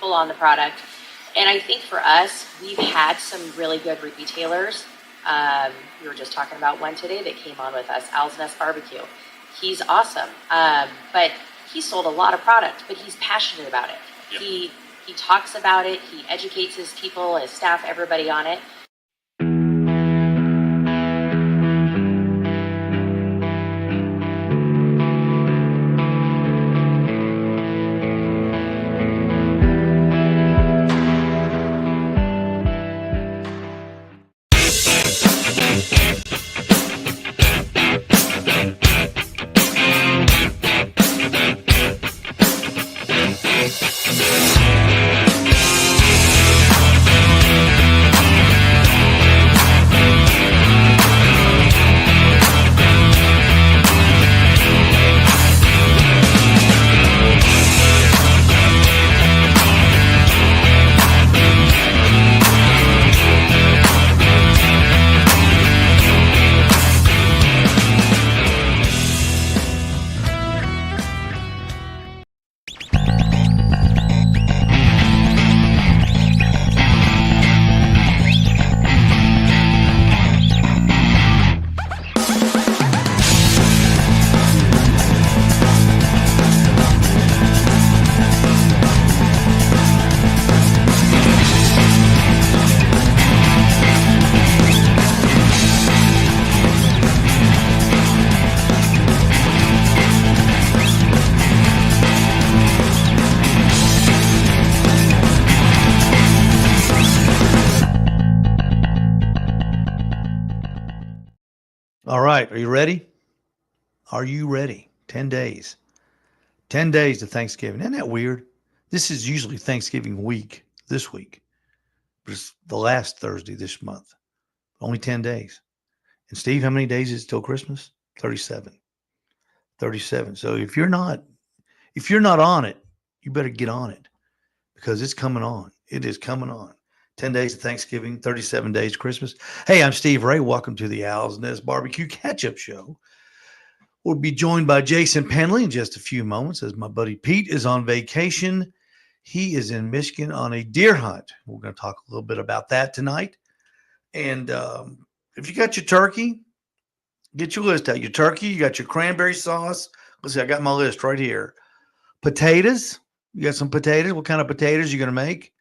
people on the product. And I think for us, we've had some really good retailers. We were just talking about one today that came on with us, Owl's Nest Barbecue. He's awesome, but he sold a lot of product, but he's passionate about it. Yep. He talks about it. He educates his people, his staff, everybody on it. All right. Are you ready? Are you ready? 10 days. 10 days to Thanksgiving. Isn't that weird? This is usually Thanksgiving week, this week. But it's the last Thursday this month. Only 10 days. And Steve, how many days is it till Christmas? 37. 37. So if you're not on it, you better get on it because it's coming on. It is coming on. 10 days of Thanksgiving, 37 days Christmas. Hey, I'm Steve Ray. Welcome to the Owl's Nest Barbecue Catch-Up Show. We'll be joined by Jason Penley in just a few moments as my buddy Pete is on vacation. He is in Michigan on a deer hunt. We're going to talk a little bit about that tonight. And if you got your turkey, get your list out. Your turkey, you got your cranberry sauce. Let's see, I got my list right here. Potatoes. You got some potatoes. What kind of potatoes you going to make?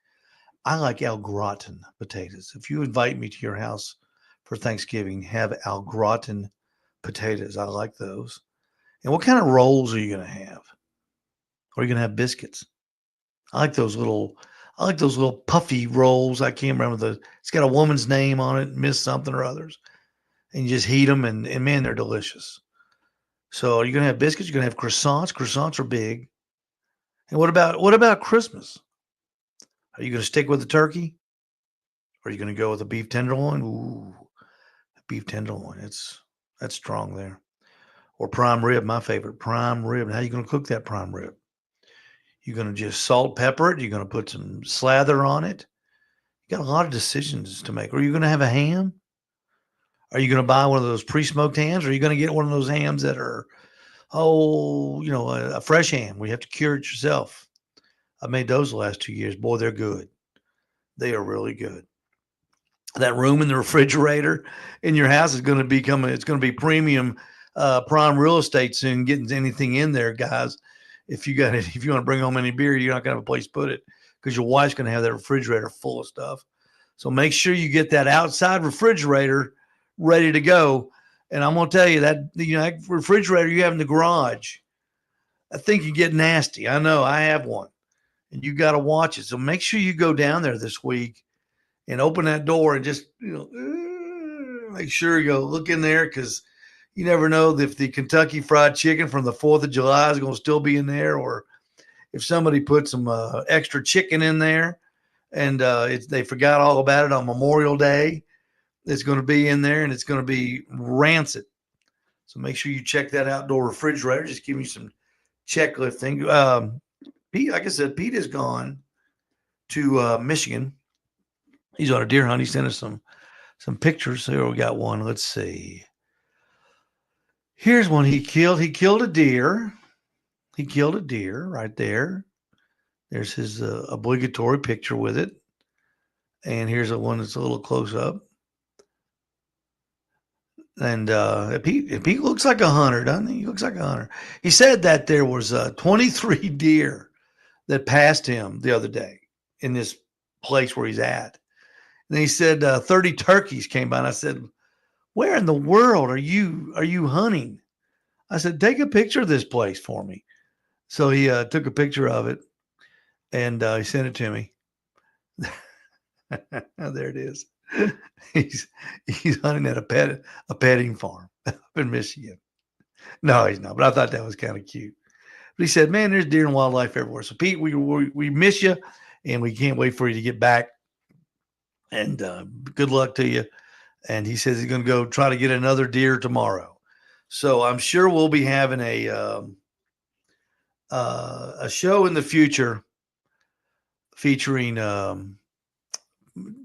I like au gratin potatoes. If you invite me to your house for Thanksgiving, have au gratin potatoes. I like those. And what kind of rolls are you going to have? Are you going to have biscuits? I like those little puffy rolls. I can't remember it's got a woman's name on it, Miss something or others. And you just heat them and man, they're delicious. So are you going to have biscuits? You're going to have croissants. Croissants are big. And what about Christmas? Are you going to stick with the turkey? Or are you going to go with a beef tenderloin? Ooh, beef tenderloin. That's strong there. Or prime rib, my favorite, prime rib. How are you going to cook that prime rib? You're going to just salt, pepper it. You're going to put some slather on it. You got a lot of decisions to make. Are you going to have a ham? Are you going to buy one of those pre-smoked hams? Or are you going to get one of those hams that are, a fresh ham where you have to cure it yourself? I've made those the last 2 years. Boy, they're good. They are really good. That room in the refrigerator in your house is going to be premium prime real estate soon, getting anything in there, guys. If you want to bring home any beer, you're not going to have a place to put it because your wife's going to have that refrigerator full of stuff. So make sure you get that outside refrigerator ready to go. And I'm going to tell you that refrigerator you have in the garage, I think you get nasty. I know I have one. And you got to watch it. So make sure you go down there this week and open that door and just, make sure you go look in there because you never know if the Kentucky Fried Chicken from the 4th of July is going to still be in there or if somebody put some extra chicken in there and they forgot all about it on Memorial Day, it's going to be in there and it's going to be rancid. So make sure you check that outdoor refrigerator. Just give me some checklifting. Pete, like I said, Pete has gone to Michigan. He's on a deer hunt. He sent us some pictures. Here we got one. Let's see. Here's one he killed. He killed a deer. He killed a deer right there. There's his obligatory picture with it. And here's one that's a little close up. And he looks like a hunter, doesn't he? He looks like a hunter. He said that there was 23 deer that passed him the other day in this place where he's at. And he said 30 turkeys came by. And I said, where in the world are you hunting? I said, take a picture of this place for me. So he took a picture of it, and he sent it to me. There it is. He's hunting at a petting farm up in Michigan. No, he's not. But I thought that was kind of cute. But he said, "Man, there's deer and wildlife everywhere." So Pete, we miss you, and we can't wait for you to get back. And good luck to you. And he says he's going to go try to get another deer tomorrow. So I'm sure we'll be having a show in the future featuring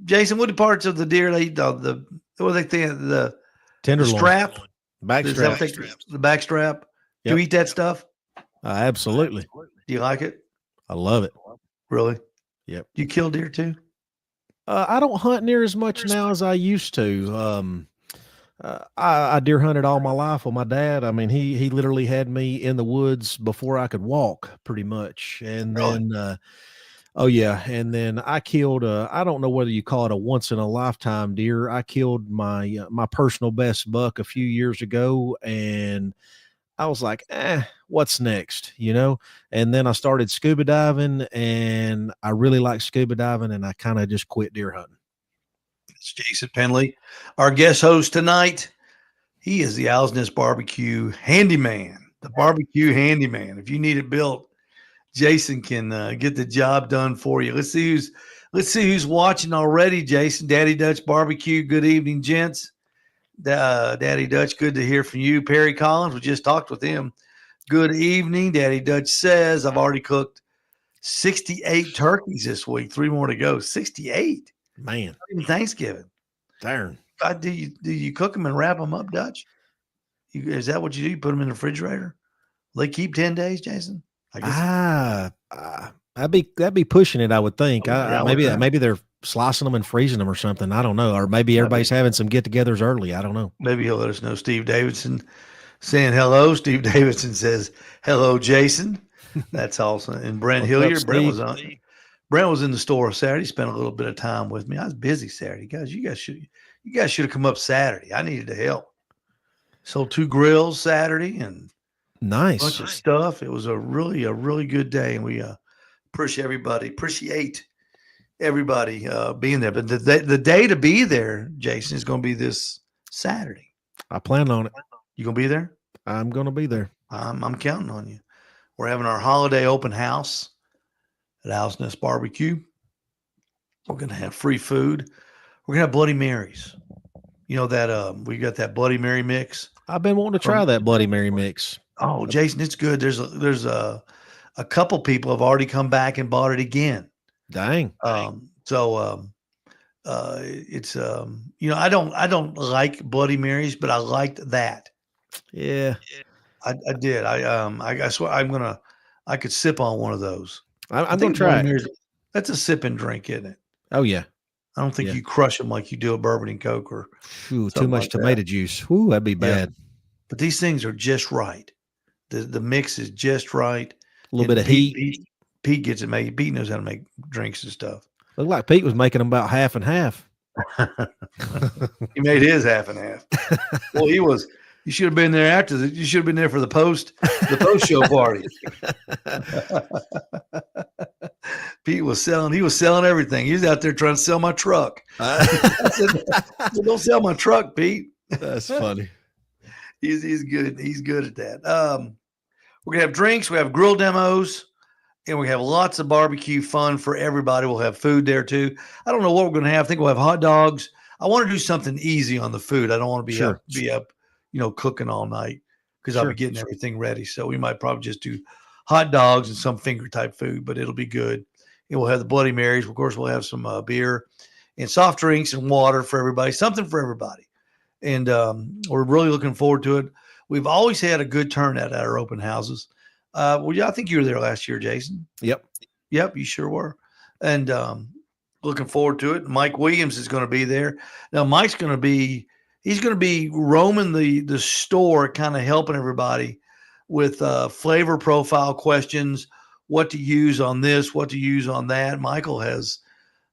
Jason. What parts of the deer they eat? The what they think the Tenderloin. strap, Back strap. the back strap. Do you Yep. eat that stuff? Absolutely. Do you like it? I love it. Really? Yep. Do you kill deer too? I don't hunt near as much now as I used to. I deer hunted all my life with my dad. I mean, he literally had me in the woods before I could walk, pretty much. And Really? then, oh yeah, and then I killed. I don't know whether you call it a once in a lifetime deer. I killed my personal best buck a few years ago, and I was like, what's next? And then I started scuba diving, and I really like scuba diving, and I kind of just quit deer hunting. It's Jason Penley, our guest host tonight. He is the Owl's Nest Barbecue handyman, the barbecue handyman. If you need it built, Jason can get the job done for you. Let's see who's watching already. Jason, Daddy Dutch Barbecue. Good evening, gents. Daddy Dutch, good to hear from you. Perry Collins, we just talked with him. Good evening. Daddy Dutch says, I've already cooked 68 turkeys this week. 3 more to go. 68. Man, Not even Thanksgiving. darn. Do you cook them and wrap them up, Dutch? Is that what you do? You put them in the refrigerator? They keep 10 days, Jason? I guess. That'd be pushing it, I would think. Yeah, I would think. Maybe they're slicing them and freezing them or something. I don't know. Or maybe everybody's having some get-togethers early. I don't know. Maybe he'll let us know. Steve Davidson saying hello. Steve Davidson says, hello, Jason. That's awesome. And Brent What's Hilliard. up, Steve? Brent was in the store Saturday, spent a little bit of time with me. I was busy Saturday. You guys should have come up Saturday. I needed the help. Sold 2 grills Saturday and a bunch Nice. of stuff. It was a really good day, and we appreciate everybody being there. But the day to be there, Jason, is going to be this Saturday. I plan on it. You going to be there? I'm going to be there. I'm counting on you. We're having our holiday open house at Owl's Nest Barbecue. We're going to have free food. We're going to have Bloody Marys. You know that we got that Bloody Mary mix. I've been wanting to try that Bloody Mary mix. Oh, Jason, it's good. There's a couple people have already come back and bought it again. Dang. It's I don't like Bloody Marys, but I liked that. Yeah. I did. I swear I could sip on one of those. I'm going to try it. That's a sip and drink, isn't it? Oh, yeah. I don't think Yeah. you crush them like you do a bourbon and Coke or Ooh, too something much like that. tomato juice. Ooh, that'd be bad. But these things are just right. The mix is just right. A little bit of heat. Pete gets it made. Pete knows how to make drinks and stuff. Looked like Pete was making them about half and half. He made his half and half. Well, you should have been there after you should have been there for the post show party. Pete was selling everything. He was out there trying to sell my truck. I said, don't sell my truck, Pete. That's funny. He's good. He's good at that. We're gonna have drinks. We have grill demos, and we have lots of barbecue fun for everybody. We'll have food there too. I don't know what we're gonna have. I think we'll have hot dogs. I want to do something easy on the food. I don't want to be up, cooking all night because I'll be getting everything ready. So we might probably just do hot dogs and some finger type food, but it'll be good. And we'll have the Bloody Marys. Of course, we'll have some beer and soft drinks and water for everybody. Something for everybody. And we're really looking forward to it. We've always had a good turnout at our open houses. I think you were there last year, Jason. Yep. Yep, you sure were. And looking forward to it. Mike Williams is going to be there. Now, Mike's going to be he's going to be roaming the store, kind of helping everybody with flavor profile questions, what to use on this, what to use on that. Michael has,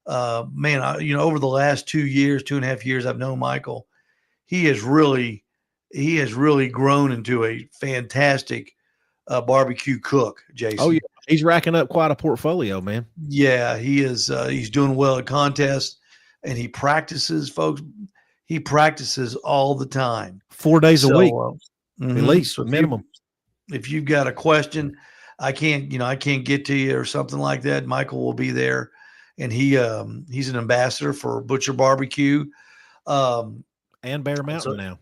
over the last 2 years, 2.5 years, I've known Michael. He has really grown into a fantastic barbecue cook, Jason. Oh, yeah. He's racking up quite a portfolio, man. Yeah, he is. He's doing well at contests, and he practices, folks. He practices all the time, 4 days a week, at least so minimum. If you've got a question, I can't get to you or something like that, Michael will be there, and he's an ambassador for Butcher Barbecue, and Bear Mountain now.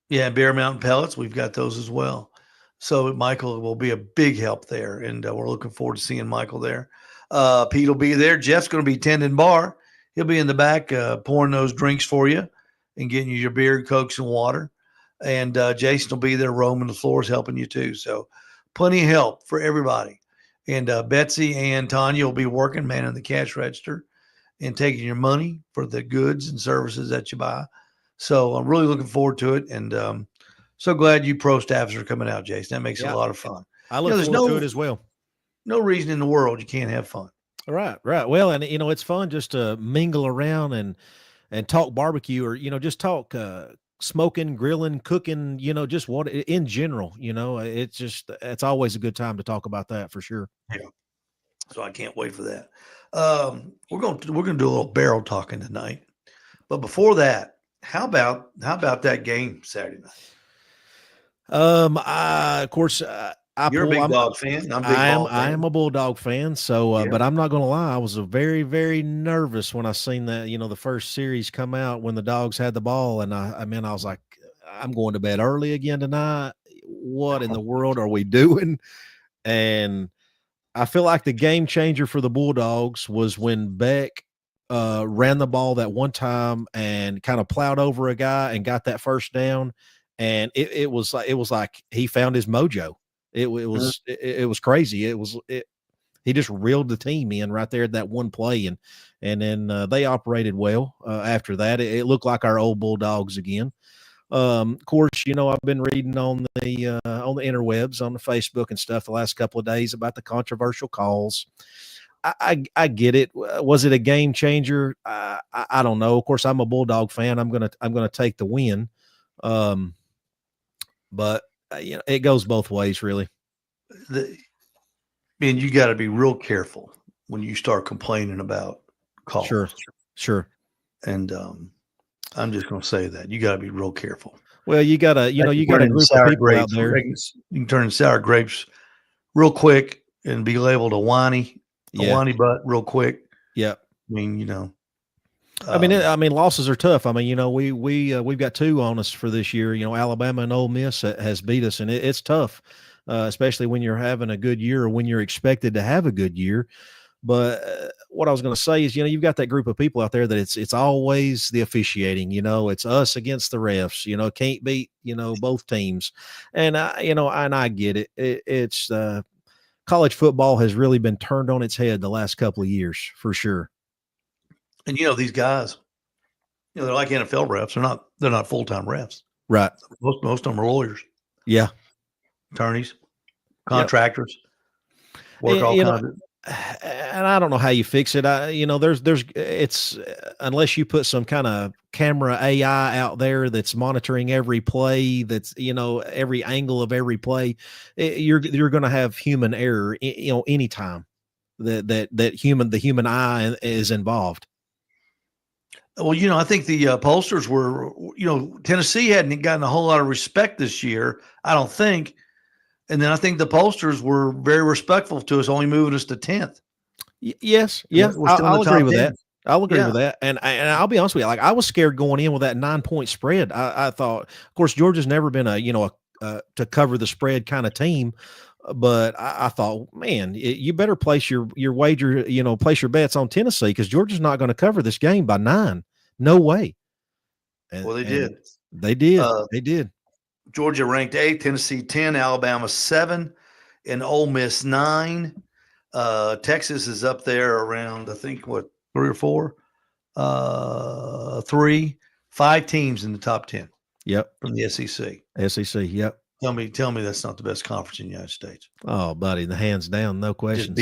Yeah, Bear Mountain Pellets. We've got those as well. So Michael will be a big help there, and we're looking forward to seeing Michael there. Pete will be there. Jeff's going to be tending bar. He'll be in the back pouring those drinks for you and getting you your beer, Cokes, and water. And Jason will be there roaming the floors helping you too. So plenty of help for everybody. And Betsy and Tanya will be working, manning the cash register and taking your money for the goods and services that you buy. So I'm really looking forward to it. And so glad you pro staffs are coming out, Jason. That makes it a lot of fun. I look forward to it as well. No reason in the world you can't have fun. Right. Well, and it's fun just to mingle around and talk barbecue, or just talk smoking, grilling, cooking. Just what in general. It's always a good time to talk about that for sure. Yeah. So I can't wait for that. We're going to do a little barrel talking tonight, but before that, how about that game Saturday night? Of course, you're a big dog fan. I am a Bulldog fan. So, but I'm not going to lie. I was very, very nervous when I seen that, the first series come out when the Dogs had the ball. And I was like, I'm going to bed early again tonight. What in the world are we doing? And I feel like the game changer for the Bulldogs was when Beck ran the ball that one time and kind of plowed over a guy and got that first down. And it was like he found his mojo. It was crazy. He just reeled the team in right there at that one play, and then they operated well after that. It looked like our old Bulldogs again. Of course, I've been reading on the interwebs, on the Facebook and stuff the last couple of days about the controversial calls. I get it. Was it a game changer? I don't know. Of course, I'm a Bulldog fan. I'm gonna take the win. But it goes both ways, really. And you got to be real careful when you start complaining about calls. Sure. And I'm just going to say that you got to be real careful. Well, you got a group of people out there. You can turn sour grapes real quick and be labeled a whiny butt real quick. Yeah. I mean, losses are tough. We've got 2 on us for this year. Alabama and Ole Miss has beat us, and it's tough, especially when you're having a good year or when you're expected to have a good year. But what I was going to say is, you've got that group of people out there that it's always the officiating. It's us against the refs. Can't beat both teams, and I get it. It's college football has really been turned on its head the last couple of years for sure. And these guys, they're like NFL refs. They're not full-time refs. Right. Most of them are lawyers. Yeah. Attorneys, contractors, work all kinds of. And I don't know how you fix it. It's unless you put some kind of camera AI out there that's monitoring every play, that's, every angle of every play, you're going to have human error, anytime the human eye is involved. Well, I think the pollsters were, Tennessee hadn't gotten a whole lot of respect this year, I don't think. And then I think the pollsters were very respectful to us, only moving us to 10th. Yes. Yeah. I'll agree with that. I'll agree with that. And I'll be honest with you, like I was scared going in with that 9-point spread. I thought, of course, Georgia's never been a to cover the spread kind of team. But I thought, man, you better place your wager, place your bets on Tennessee, because Georgia's not going to cover this game by 9. No way. They did. They did. They did. Georgia ranked 8, Tennessee 10, Alabama 7, and Ole Miss 9. Texas is up there around, I think, what, 3 or 4? 3, 5 teams in the top 10 Yep. from the SEC. SEC. Yep. Tell me that's not the best conference in the United States. Oh, buddy, the hands down, no Just questions.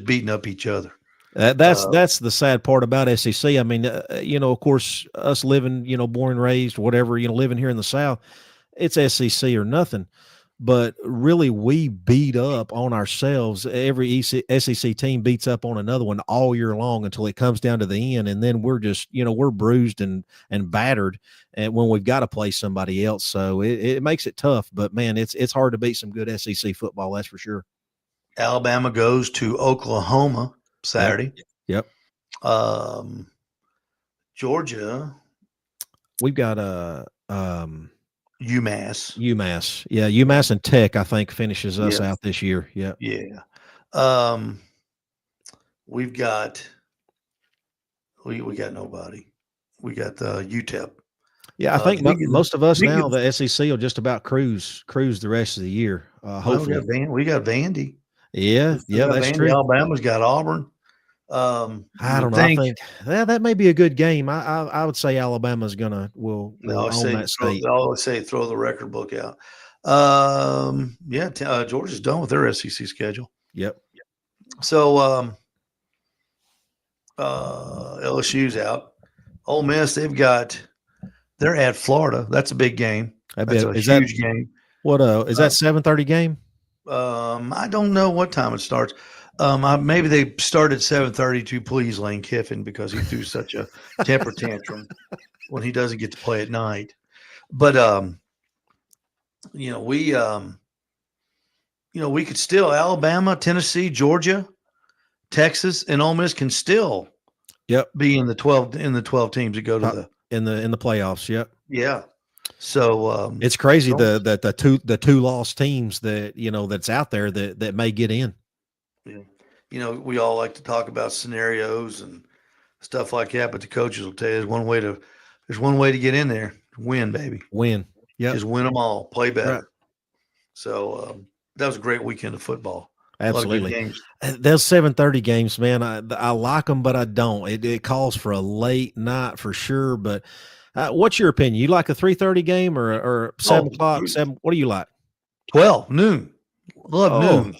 beating up each other. That's the sad part about SEC. I mean, of course, us living, born and raised, whatever, living here in the South, it's SEC or nothing. But really, we beat up on ourselves. Every SEC team beats up on another one all year long until it comes down to the end, and then we're just, we're bruised and battered, and when we've got to play somebody else, so it makes it tough. But man, it's hard to beat some good SEC football, that's for sure. Alabama goes to Oklahoma Saturday. Yep. Georgia. We've got UMass. Yeah, UMass and Tech, I think, finishes us Yes. out this year. Yeah. Yeah. We've got we got nobody. We got UTEP. Yeah, I think most of us now, the SEC will just about cruise the rest of the year. Hopefully, we got Vandy. Yeah, that's Vandy. true. Alabama's got Auburn. I don't know. I think that may be a good game. I would say Alabama's will own that state. I would say throw the record book out. Georgia's done with their SEC schedule. Yep. So LSU's out. Ole Miss, they're at Florida. That's a big game. That's a huge game. What is that 7:30 game? I don't know what time it starts. Maybe they start at 7:30 to please Lane Kiffin because he threw such a temper tantrum when he doesn't get to play at night. But we could still Alabama, Tennessee, Georgia, Texas, and Ole Miss can still be in the 12 teams that go to in the playoffs. Yep. Yeah. So it's crazy that the two lost teams that that's out there that may get in. Yeah. We all like to talk about scenarios and stuff like that, but the coaches will tell you there's one way to get in there. Win, baby. Win. Yeah. Just win them all. Play better. Right. So that was a great weekend of football. Absolutely. Those 7:30 games, man, I like them, but I don't. It calls for a late night for sure. But what's your opinion? You like a 3:30 game or 7 o'clock? 7? What do you like? 12 noon. Love noon.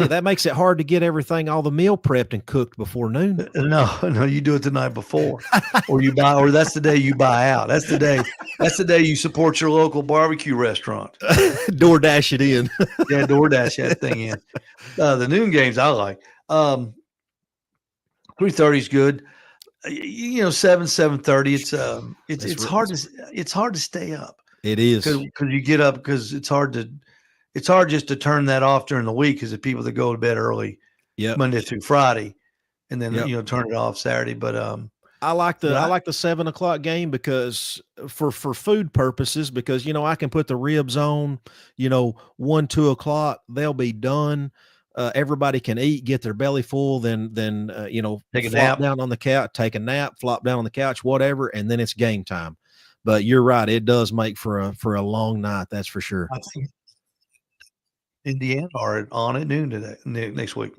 That makes it hard to get all the meal prepped and cooked before noon. No, you do it the night before, or that's the day you buy out. That's the day you support your local barbecue restaurant. DoorDash it in. Yeah, DoorDash that thing in. The noon games I like. 3:30 is good. 7:30. It's hard to stay up. It is because you get up because it's hard just to turn that off during the week because the people that go to bed early, Monday through Friday, and then turn it off Saturday. But I like the 7 o'clock game because for food purposes, because I can put the ribs on, 1, 2 o'clock, they'll be done. Everybody can eat, get their belly full, then take a flop nap down on the couch, take a nap, flop down on the couch, whatever, and then it's game time. But you're right, it does make for a long night, that's for sure. I think Indiana are on at noon today, next week.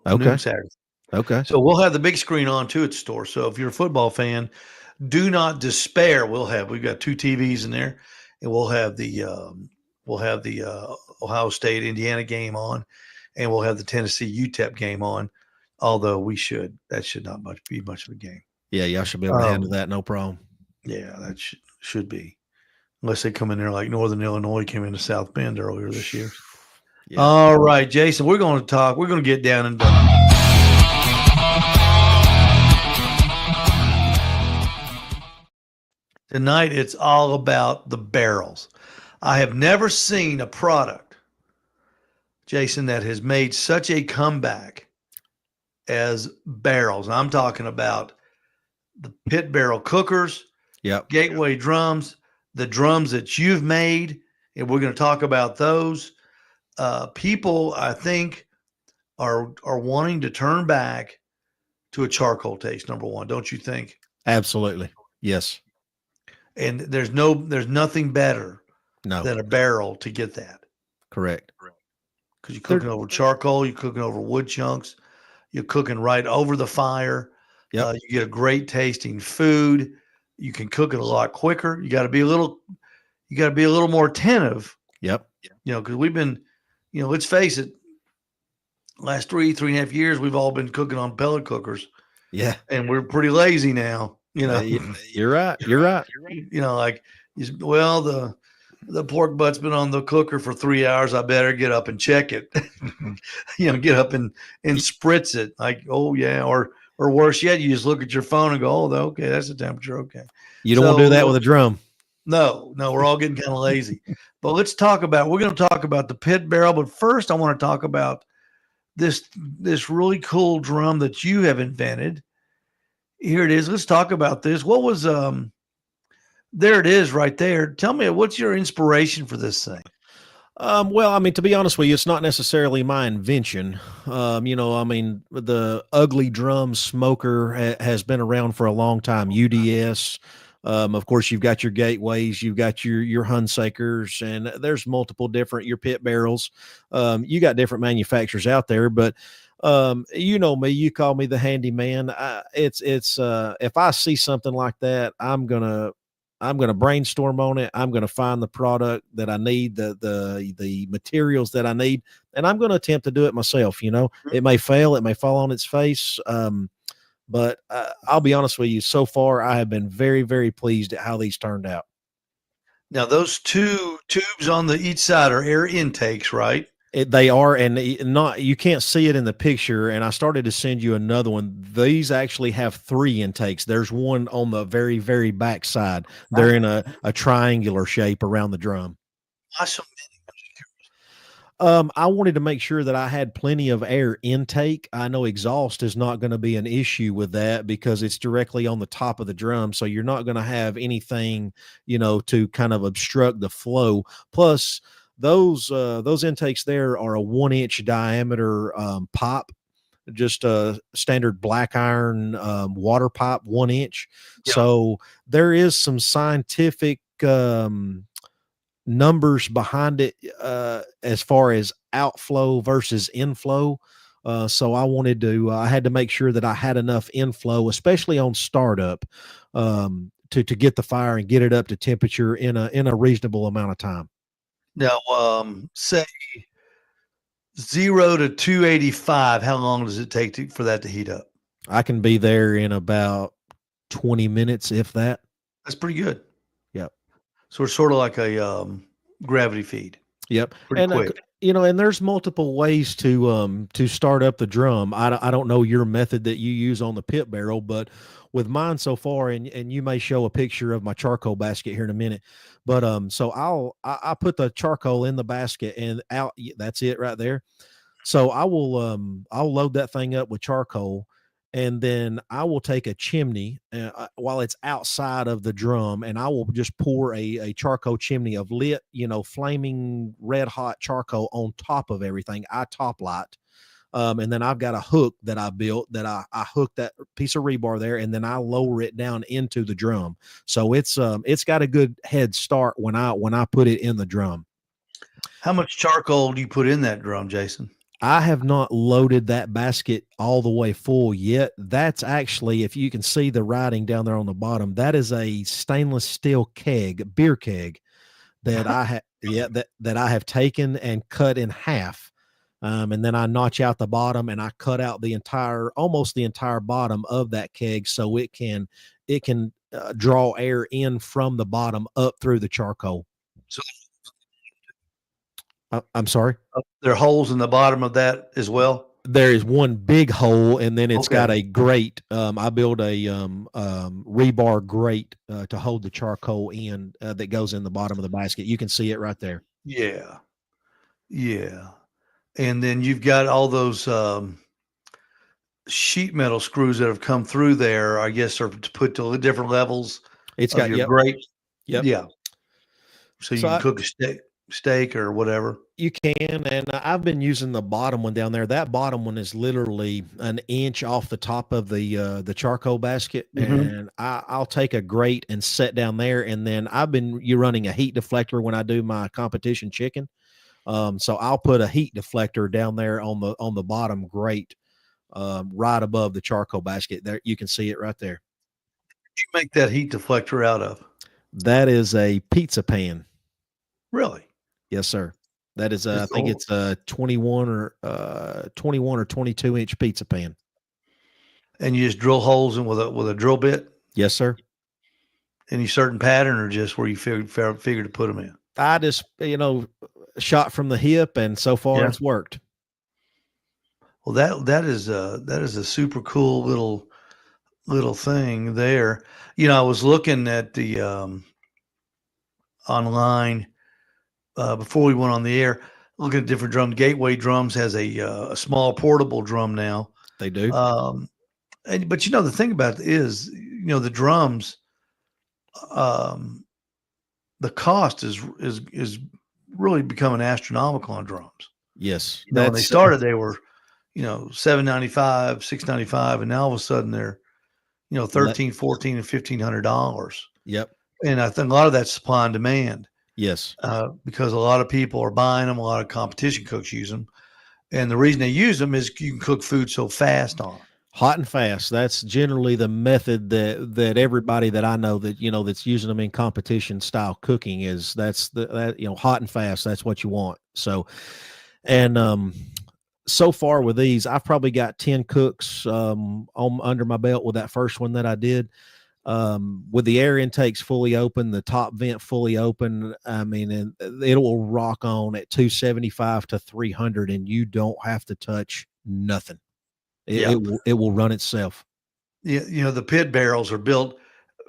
Okay. Noon Saturday. Okay. So we'll have the big screen on too at the store. So if you're a football fan, do not despair. We've got 2 TVs in there, and we'll have the Ohio State Indiana game on, and we'll have the Tennessee UTEP game on. Although that should not be much of a game. Yeah, y'all should be able to handle that, no problem. Yeah, that should be, unless they come in there like Northern Illinois came into South Bend earlier this year. Yeah. All right, Jason, we're going to get down and done. Tonight, it's all about the barrels. I have never seen a product, Jason, that has made such a comeback as barrels. I'm talking about the pit barrel cookers, Gateway drums, the drums that you've made, and we're going to talk about those. People, I think, are wanting to turn back to a charcoal taste. Number one, don't you think? Absolutely, yes. And there's nothing better than a barrel to get that. Correct. Because you're cooking over charcoal, you're cooking over wood chunks. You're cooking right over the fire. Yep. You get a great tasting food. You can cook it a lot quicker. You got to be a little more attentive, Yep. because we've been, let's face it, last 3.5 years, we've all been cooking on pellet cookers. Yeah. And we're pretty lazy now, You're right. You're right. The pork butt's been on the cooker for 3 hours. I better get up and check it. Get up and spritz it. Like, oh yeah, or worse yet, you just look at your phone and go, oh, okay, that's the temperature. Okay. You don't want to do that with a drum. No, we're all getting kind of lazy. But we're going to talk about the pit barrel. But first, I want to talk about this really cool drum that you have invented. Here it is. Let's talk about this. What was there it is right there. Tell me, what's your inspiration for this thing? Well, I mean, to be honest with you, it's not necessarily my invention. The ugly drum smoker has been around for a long time. UDS. Of course, you've got your Gateways, you've got your Hunsakers, and there's multiple different your pit barrels. You got different manufacturers out there, but you know me, you call me the handyman. If I see something like that, I'm gonna brainstorm on it. I'm gonna find the product that I need, the materials that I need, and I'm gonna attempt to do it myself. It may fail, it may fall on its face. But I'll be honest with you, so far I have been very, very pleased at how these turned out. Now, those two tubes on each side are air intakes, right? They are, and you can't see it in the picture. And I started to send you another one. These actually have 3 intakes. There's one on the very, very back side. They're in a triangular shape around the drum. Awesome. I wanted to make sure that I had plenty of air intake. I know exhaust is not going to be an issue with that because it's directly on the top of the drum. So you're not going to have anything, to kind of obstruct the flow. Plus, those intakes there are a 1-inch diameter pop, just a standard black iron water pipe, 1 inch. Yeah. So there is some scientific numbers behind it as far as outflow versus inflow. So I had to make sure that I had enough inflow, especially on startup, to get the fire and get it up to temperature in a reasonable amount of time. Now, say 0 to 285, how long does it take for that to heat up? I can be there in about 20 minutes, if that. That's pretty good. Yep. So it's sort of like a gravity feed. Yep. Pretty quick. And there's multiple ways to start up the drum. I don't know your method that you use on the pit barrel, but with mine so far, and you may show a picture of my charcoal basket here in a minute, but so I put the charcoal in the basket and out. That's it right there. So I'll load that thing up with charcoal, and then I will take a chimney while it's outside of the drum, and I will just pour a charcoal chimney of lit, flaming red hot charcoal on top of everything. I top light. And then I've got a hook that I built that I hook that piece of rebar there, and then I lower it down into the drum. So it's got a good head start when I put it in the drum. How much charcoal do you put in that drum, Jason? I have not loaded that basket all the way full yet. That's actually, if you can see the writing down there on the bottom, that is a stainless steel beer keg that that I have taken and cut in half. And then I notch out the bottom and I cut out almost the entire bottom of that keg. So it can draw air in from the bottom up through the charcoal. So I'm sorry. There are holes in the bottom of that as well. There is one big hole, and then it's got a grate. I built a rebar grate to hold the charcoal in that goes in the bottom of the basket. You can see it right there. Yeah. Yeah. And then you've got all those sheet metal screws that have come through there, I guess, are put to different levels. It's got your grate. Yep. Yeah. So you can cook a steak or whatever. You can, and I've been using the bottom one down there. That bottom one is literally an inch off the top of the charcoal basket, and I'll take a grate and set down there, and then you're running a heat deflector when I do my competition chicken. So I'll put a heat deflector down there on the bottom grate right above the charcoal basket. There, you can see it right there. You make that heat deflector out of? That is a pizza pan. Really? Yes, sir. That is, I Just think old. it's a 21 or 22-inch pizza pan. And you just drill holes in with a drill bit? Yes, sir. Any certain pattern, or just where you figure to put them in? I just, shot from the hip, and so far Yeah. it's worked. Well, that is a super cool little thing there. I was looking at the online before we went on the air, looking at different drums. Gateway Drums has a small portable drum now. They do. But the thing about it is, the drums, the cost is really becoming astronomical on drums. Yes. When they started, they were, $795, $695, and now all of a sudden they're, $13, $14, and $1,500. Yep. And I think a lot of that's supply and demand. Yes. Because a lot of people are buying them, a lot of competition cooks use them, and the reason they use them is you can cook food so fast on them. Hot and fast. That's generally the method that everybody that I know that that's using them in competition style cooking is hot and fast. That's what you want. So, and so far with these, I've probably got 10 cooks under my belt with that first one that I did. With the air intakes fully open, the top vent fully open, and it will rock on at 275 to 300, and you don't have to touch nothing. It will run itself. Yeah, the pit barrels are built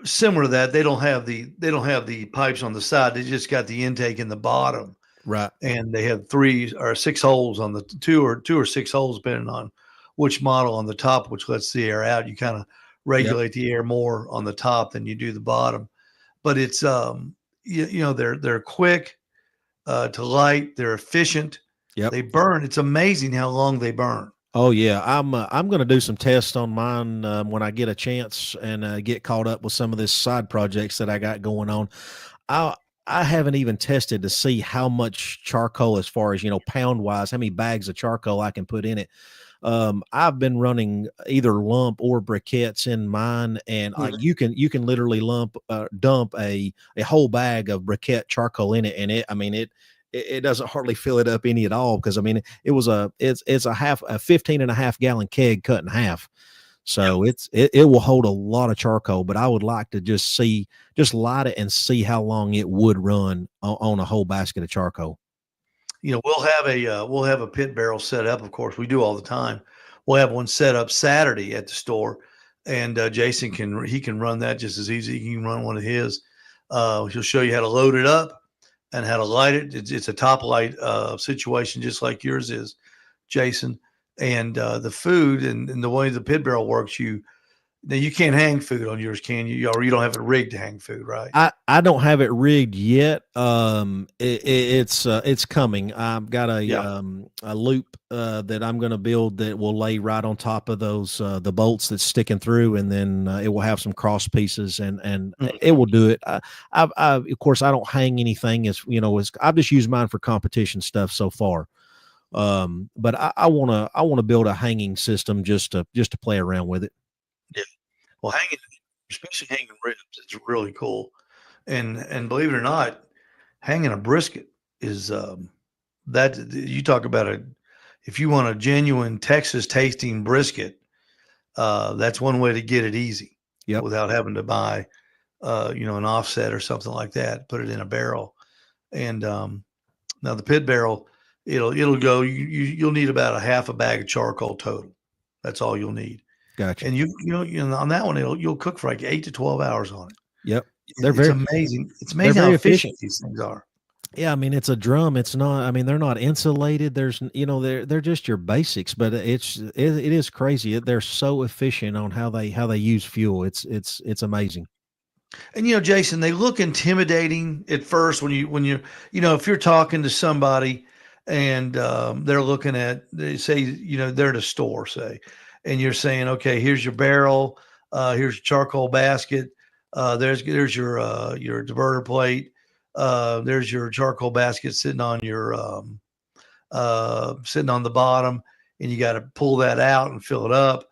similar to that. They don't have the pipes on the side. They just got the intake in the bottom. Right. And they have 3 or 6 holes on the two or 6 holes, depending on which model on the top, which lets the air out. You kind of regulate the air more on the top than you do the bottom. But it's they're quick to light. They're efficient. Yep. They burn. It's amazing how long they burn. Oh yeah, I'm going to do some tests on mine when I get a chance and get caught up with some of this side projects that I got going on. I haven't even tested to see how much charcoal, as far as pound wise, how many bags of charcoal I can put in it. I've been running either lump or briquettes in mine, and you can literally dump a whole bag of briquette charcoal in it, and it doesn't hardly fill it up any at all, because it's a 15 and a half gallon keg cut in half. So it will hold a lot of charcoal, but I would like to just light it and see how long it would run on a whole basket of charcoal. We'll have a pit barrel set up. Of course, we do all the time. We'll have one set up Saturday at the store, and Jason can run that just as easy. He can run one of his. He'll show you how to load it up and how to light it. It's a top light situation, just like yours is, Jason. And the food and the way the pit barrel works, you can't hang food on yours, can you? Or you don't have it rigged to hang food, right? I don't have it rigged yet. It's coming. I've got a loop that I'm going to build that will lay right on top of those the bolts that's sticking through, and then it will have some cross pieces, and it will do it. Of course, I don't hang anything I've just used mine for competition stuff so far. But I want to build a hanging system just to play around with it. Yeah. Well, especially hanging ribs, it's really cool. And believe it or not, hanging a brisket is that you talk about if you want a genuine Texas tasting brisket, that's one way to get it easy. Yep. Without having to buy an offset or something like that, put it in a barrel. And now the pit barrel, it'll go, you'll need about a half a bag of charcoal total. That's all you'll need. Gotcha. And on that one, you'll cook for like 8 to 12 hours on it. Yep. It's amazing. It's amazing how efficient these things are. Yeah. It's a drum. It's not, they're not insulated. There's, they're just your basics, but it is crazy. They're so efficient on how they use fuel. It's amazing. And, Jason, they look intimidating at first when you if you're talking to somebody and they're looking at, they say, they're at a store, say, and you're saying, okay, here's your barrel, here's your charcoal basket, there's your diverter plate, there's your charcoal basket sitting on the bottom, and you got to pull that out and fill it up.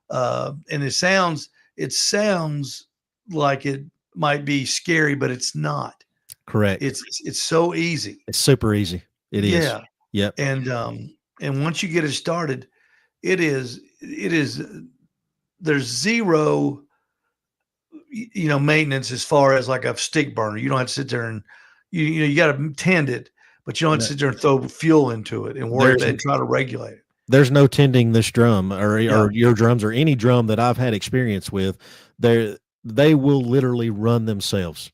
And it sounds like it might be scary, but it's not. Correct. It's so easy. It's super easy. It is. Yeah. Yep. And once you get it started, it is there's zero maintenance as far as like a stick burner. You don't have to sit there and you got to tend it, but you don't have to sit there and throw fuel into it and worry and try to regulate it. There's no tending this drum or your drums or any drum that I've had experience with. They will literally run themselves.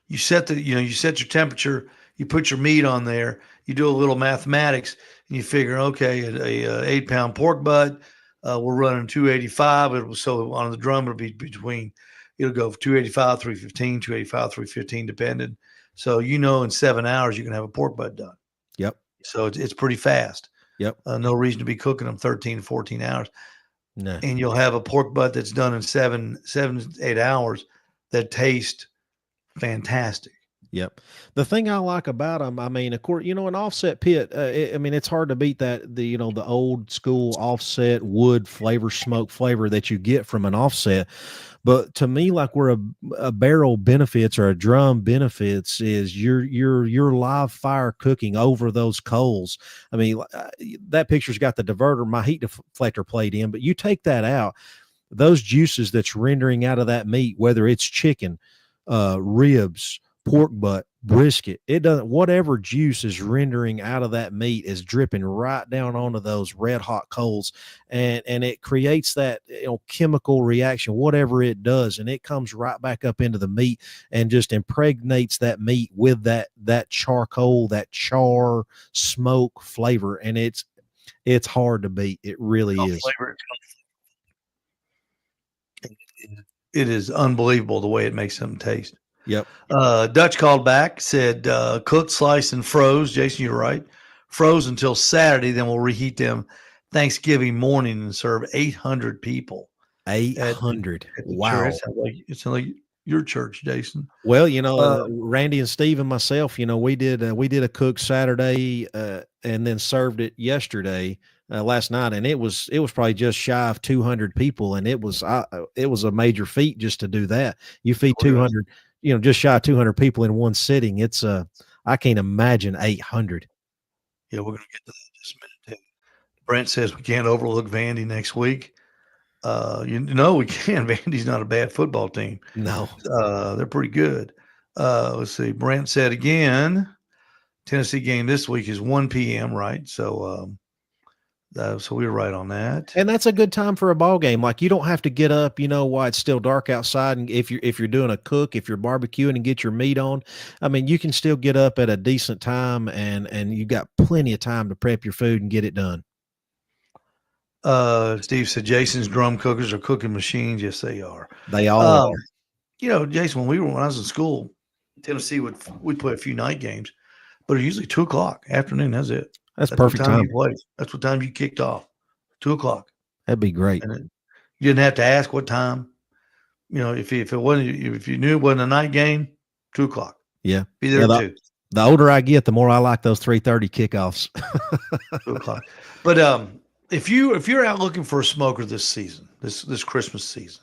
You set your temperature, you put your meat on there, you do a little mathematics, and you figure, okay, a 8-pound pork butt, we're running 285. So on the drum, it'll go 285, 315, 285, 315, depending. So in 7 hours you can have a pork butt done. Yep. So it's pretty fast. Yep. No reason to be cooking them 13, 14 hours. No. And you'll have a pork butt that's done in 7, 8 hours that tastes fantastic. Yep. The thing I like about them, I mean, of course, an offset pit, it's hard to beat that, the old school offset wood flavor, smoke flavor that you get from an offset. But to me, like where a barrel benefits or a drum benefits is your live fire cooking over those coals. I mean, that picture's got the diverter, my heat deflector played in, but you take that out, those juices that's rendering out of that meat, whether it's chicken, ribs, pork butt, brisket, it doesn't, whatever juice is rendering out of that meat is dripping right down onto those red hot coals, and it creates that chemical reaction, whatever it does, and it comes right back up into the meat and just impregnates that meat with that charcoal, that char smoke flavor, and it's hard to beat. It really is. It is unbelievable the way it makes them taste. Yep. Dutch called back, said cooked, sliced, and froze. Jason, you're right. Froze until Saturday, then we'll reheat them Thanksgiving morning and serve 800 people. 800. Wow. It sounds like your church, Jason. Well, Randy and Steve and myself, we did a cook Saturday and then served it yesterday. Last night, and it was probably just shy of 200 people, and it was a major feat just to do that. You feed 200, just shy of 200 people in one sitting. It's I can't imagine 800. Yeah, we're gonna get to that in just a minute. Brent says we can't overlook Vandy next week. We can. Vandy's not a bad football team. No, they're pretty good. Let's see. Brent said again, Tennessee game this week is 1 p.m. Right, so we were right on that. And that's a good time for a ball game. Like, you don't have to get up, while it's still dark outside. And if you're doing a cook, if you're barbecuing and get your meat on, I mean, you can still get up at a decent time and you got plenty of time to prep your food and get it done. Steve said Jason's drum cookers are cooking machines. Yes, they are. They all are. Jason, when I was in school, Tennessee we'd play a few night games, but usually 2:00 afternoon. That's it. That's perfect time. That's what time you kicked off. 2:00. That'd be great. And you didn't have to ask what time. If you knew it wasn't a night game, 2:00. Yeah, be there too. The older I get, the more I like those 3:30 kickoffs. 2:00. But if you're out looking for a smoker this season, this Christmas season,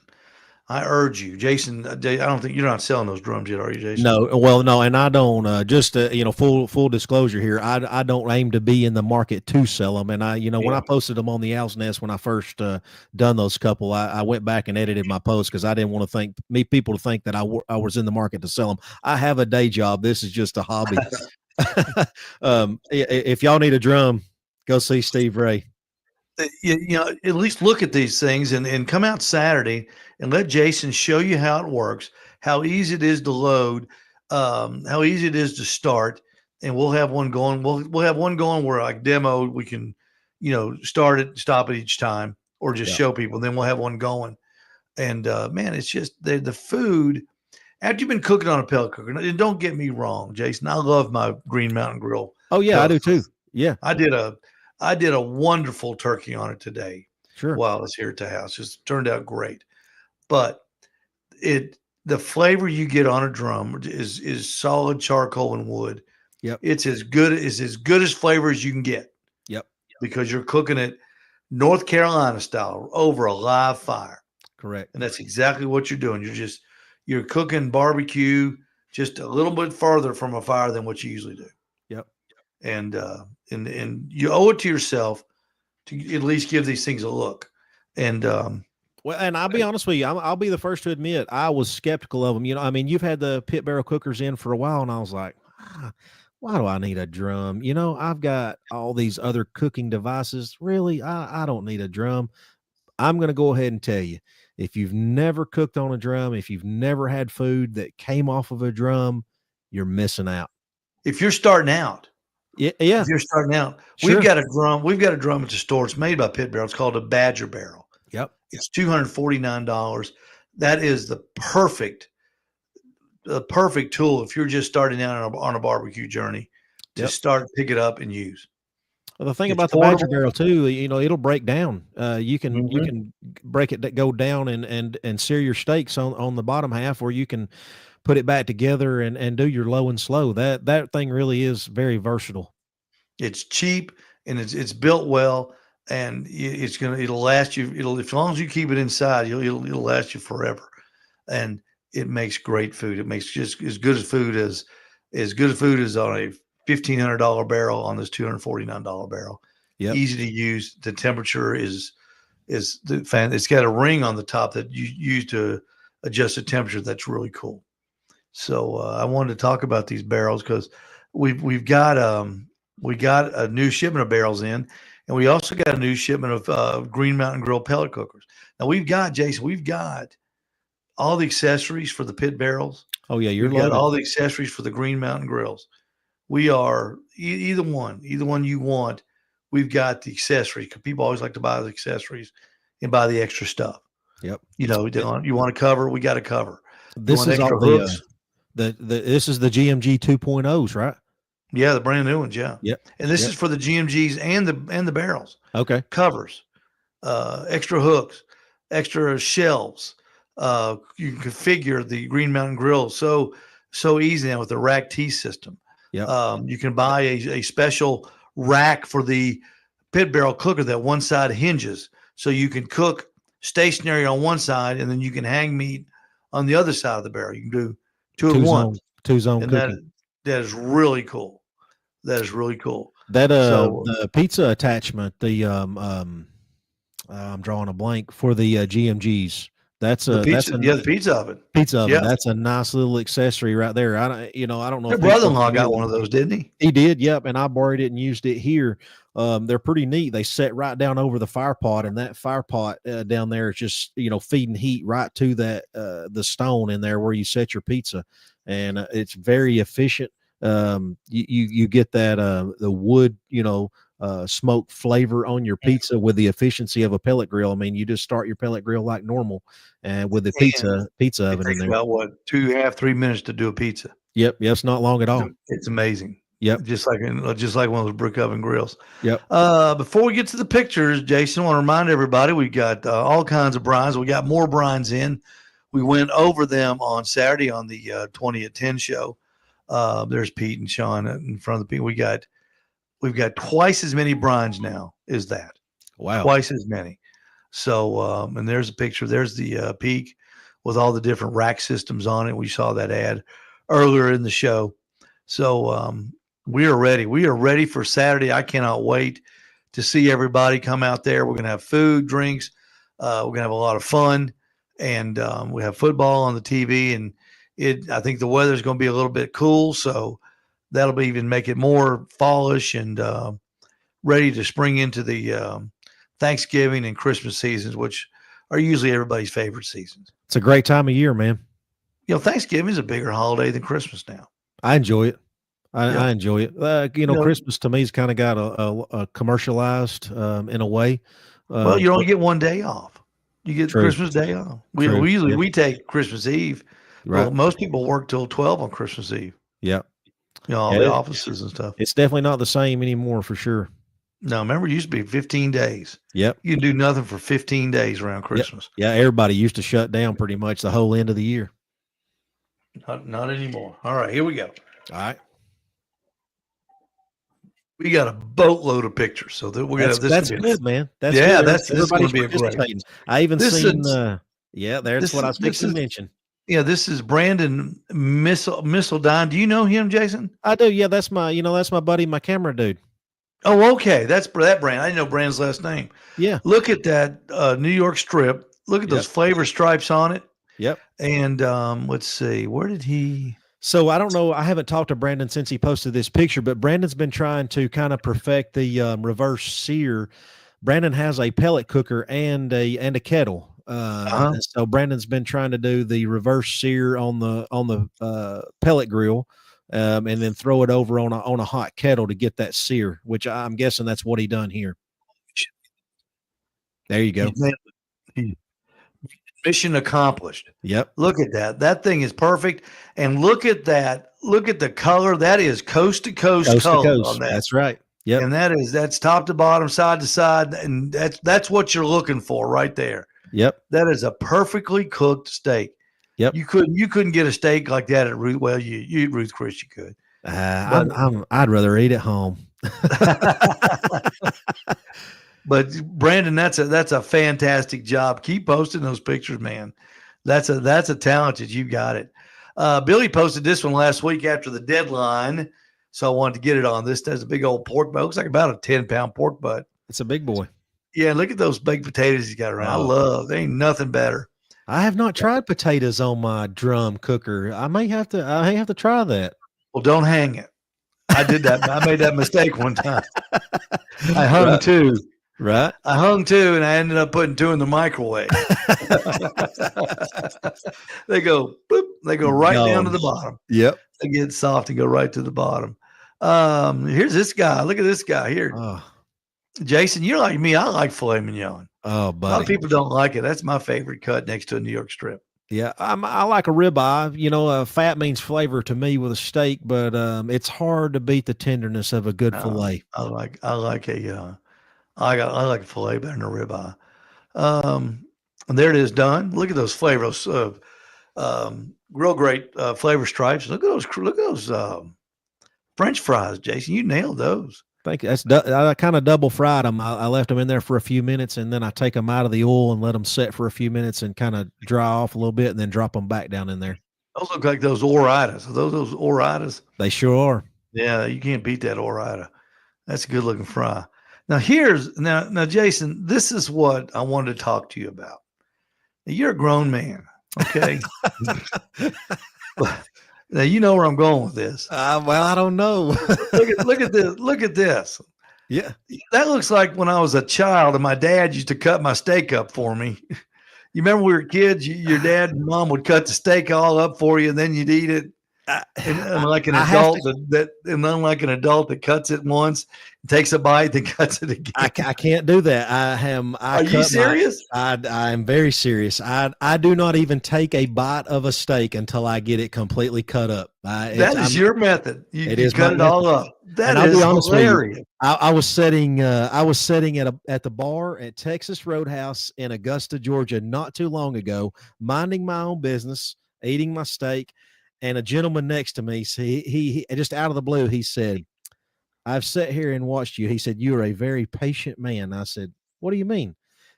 I urge you, Jason. I don't think you're not selling those drums yet, are you, Jason? No, well, no, and I don't. Just full disclosure here, I don't aim to be in the market to sell them. And when I posted them on the Owl's Nest when I first done those couple, I went back and edited my post because I didn't want people to think that I was in the market to sell them. I have a day job. This is just a hobby. If y'all need a drum, go see Steve Ray. At least look at these things and come out Saturday and let Jason show you how it works, how easy it is to load, how easy it is to start, and we'll have one going. We'll have one going where, like demo, we can, start it, stop it each time, or just show people. Then we'll have one going, and man, it's just the food. After you've been cooking on a pellet cooker, and don't get me wrong, Jason, I love my Green Mountain Grill. Oh yeah, I do too. Yeah, I did a wonderful turkey on it today. Sure. While I was here at the house, just turned out great. But the flavor you get on a drum is solid charcoal and wood. Yep. It's as good as flavor as you can get. Yep. Because you're cooking it North Carolina style, over a live fire. Correct. And that's exactly what you're doing. You're cooking barbecue just a little bit farther from a fire than what you usually do. Yep. And you owe it to yourself to at least give these things a look. And well, and I'll be honest with you, I'll be the first to admit I was skeptical of them. You know, I mean, you've had the pit barrel cookers in for a while, and I was like, why do I need a drum? You know, I've got all these other cooking devices. Really, I don't need a drum. I'm going to go ahead and tell you, if you've never cooked on a drum, if you've never had food that came off of a drum, you're missing out. if you're starting out, Yeah. if you're starting out, Sure. we've got a drum. We've got a drum at the store. It's made by Pit Barrel. It's called a Badger Barrel. Yep. It's $249. That is the perfect tool if you're just starting out on a barbecue journey to start, pick it up and use. Well, the thing It's about the Badger portable. barrel too, you know, it'll break down. You can Mhm. break it, go down and sear your steaks on the bottom half, or you can put it back together and do your low and slow. That thing really is very versatile. It's cheap and it's built well, and it'll last you. As long as you keep it inside, it'll last you forever, and it makes great food. It makes just as good as food as on a $1,500 barrel on this $249 barrel. Yep. Easy to use. The temperature is the fan. It's got a ring on the top that you use to adjust the temperature. That's really cool. So I wanted to talk about these barrels because we've got a new shipment of barrels in, and we also got a new shipment of Green Mountain Grill pellet cookers. Now we've got all the accessories for the pit barrels. Oh yeah, you're We've got loaded. all the accessories for the Green Mountain grills. We are either one you want. We've got the accessories because people always like to buy the accessories and buy the extra stuff. Yep. You know, you want to cover, we got to cover. This is all this is the GMG 2.0s, right? Yeah, the brand new ones. Yeah. Yep. And this is for the GMGs and the barrels. Okay. Covers, extra hooks, extra shelves. You can configure the Green Mountain Grill so easy now with the rack T system. Yeah. You can buy a special rack for the pit barrel cooker that one side hinges, so you can cook stationary on one side, and then you can hang meat on the other side of the barrel. You can do two at once. Two zone And cooking. that is really cool. That is really cool. That So the pizza attachment, the I'm drawing a blank for the GMGs. That's the a pizza oven. pizza oven. Yeah. That's a nice little accessory right there. I don't know. Your if brother-in-law people- got one of those, didn't he? He did, yep. And I borrowed it and used it here. They're pretty neat. They set right down over the fire pot, and that fire pot down there is just, you know, feeding heat right to that the stone in there where you set your pizza, and it's very efficient. You get that the wood, you know, smoke flavor on your pizza with the efficiency of a pellet grill. I mean, you just start your pellet grill like normal, and with the pizza It oven in takes there. about 2.5-3 minutes to do a pizza. Yep, it's not long at all. It's amazing. Yep. Just like one of those brick oven grills. Yep. Before we get to the pictures, Jason, I want to remind everybody we got all kinds of brines. We got more brines in. We went over them on Saturday on the 20 at 10 show. There's Pete and Sean in front of the people. We've got twice as many brines now as that. Wow. Twice as many. So, and there's a picture. There's the Peak with all the different rack systems on it. We saw that ad earlier in the show. So we are ready. We are ready for Saturday. I cannot wait to see everybody come out there. We're going to have food, drinks. We're going to have a lot of fun. And we have football on the TV. And I think the weather is going to be a little bit cool. So that'll even make it more fallish and ready to spring into the Thanksgiving and Christmas seasons, which are usually everybody's favorite seasons. It's a great time of year, man. You know, Thanksgiving is a bigger holiday than Christmas now. I enjoy it. Yeah. I enjoy it. You know, Christmas to me's kind of got a commercialized in a way. Well, you only get one day off. You get True. Christmas Day off. We usually take Christmas Eve. Right. Well, most people work till 12 on Christmas Eve. Yeah. You know, all the offices and stuff. It's definitely not the same anymore for sure. No, remember, it used to be 15 days. Yep. You can do nothing for 15 days around Christmas. Yeah, everybody used to shut down pretty much the whole end of the year. Not anymore. All right, here we go. All right. we got a boatload of pictures. So that we're gonna. That's This good, man. That's yeah, good. this is going Everybody's to be a great. participating. I even This seen. is Yeah, that's what I was fixing to mention. Yeah, this is Brandon Missildine. Do you know him, Jason? I do. Yeah, that's my buddy, my camera dude. Oh, okay. That's that brand. I didn't know Brandon's last name. Yeah. Look at that New York strip. Look at those flavor stripes on it. Yep. And let's see, where did he? So I don't know. I haven't talked to Brandon since he posted this picture, but Brandon's been trying to kind of perfect the reverse sear. Brandon has a pellet cooker and a kettle. So Brandon's been trying to do the reverse sear on the pellet grill, and then throw it over on a hot kettle to get that sear, which I'm guessing that's what he done here. There you go. Mission accomplished. Yep. Look at that. That thing is perfect. And look at that. Look at the color. That is coast to coast color on that. That's right. Yep. And that's top to bottom, side to side. And that's what you're looking for right there. Yep. That is a perfectly cooked steak. Yep. You couldn't get a steak like that at Ruth. Well, you eat Ruth Chris, you could. I'd rather eat at home. But Brandon, that's a fantastic job. Keep posting those pictures, man. That's a talent that you got it. Billy posted this one last week after the deadline, so I wanted to get it on. This does a big old pork butt. It looks like about a 10-pound pork butt. It's a big boy. Yeah, look at those baked potatoes he's got around. There ain't nothing better. I have not tried potatoes on my drum cooker. I may have to try that. Well, don't hang it. I did that. I made that mistake one time. I hung two. Right. I hung two, and I ended up putting two in the microwave. They go boop. They go right down to the bottom. Yep. They get soft and go right to the bottom. Here's this guy. Look at this guy here. Oh. Jason, you're like me. I like filet mignon. Oh, buddy. A lot of people don't like it. That's my favorite cut next to a New York strip. Yeah, I like a ribeye. Fat means flavor to me with a steak, but it's hard to beat the tenderness of a good filet. I like a filet better than a ribeye. And there it is done. Look at those flavors. Real great flavor stripes. Look at those French fries, Jason. You nailed those. Thank you. I kind of double fried them. I left them in there for a few minutes, and then I take them out of the oil and let them set for a few minutes and kind of dry off a little bit, and then drop them back down in there. Those look like those Oritas. Are those Oritas? They sure are. Yeah, you can't beat that Orita. That's a good looking fry. Now now Jason, this is what I wanted to talk to you about. Now, you're a grown man, okay? Now you know where I'm going with this. Well, I don't know. Look at this. Look at this. Yeah, that looks like when I was a child and my dad used to cut my steak up for me. You remember when we were kids? Your dad and mom would cut the steak all up for you, and then you'd eat it. Unlike an adult that cuts it once, takes a bite, then cuts it again. I can't do that. Are you serious? I am very serious. I do not even take a bite of a steak until I get it completely cut up. That is your method. You cut it all up. That is hilarious. I was sitting at the bar at Texas Roadhouse in Augusta, Georgia, not too long ago, minding my own business, eating my steak. And a gentleman next to me, he just out of the blue, he said, "I've sat here and watched you." He said, "You are a very patient man." I said, "What do you mean?"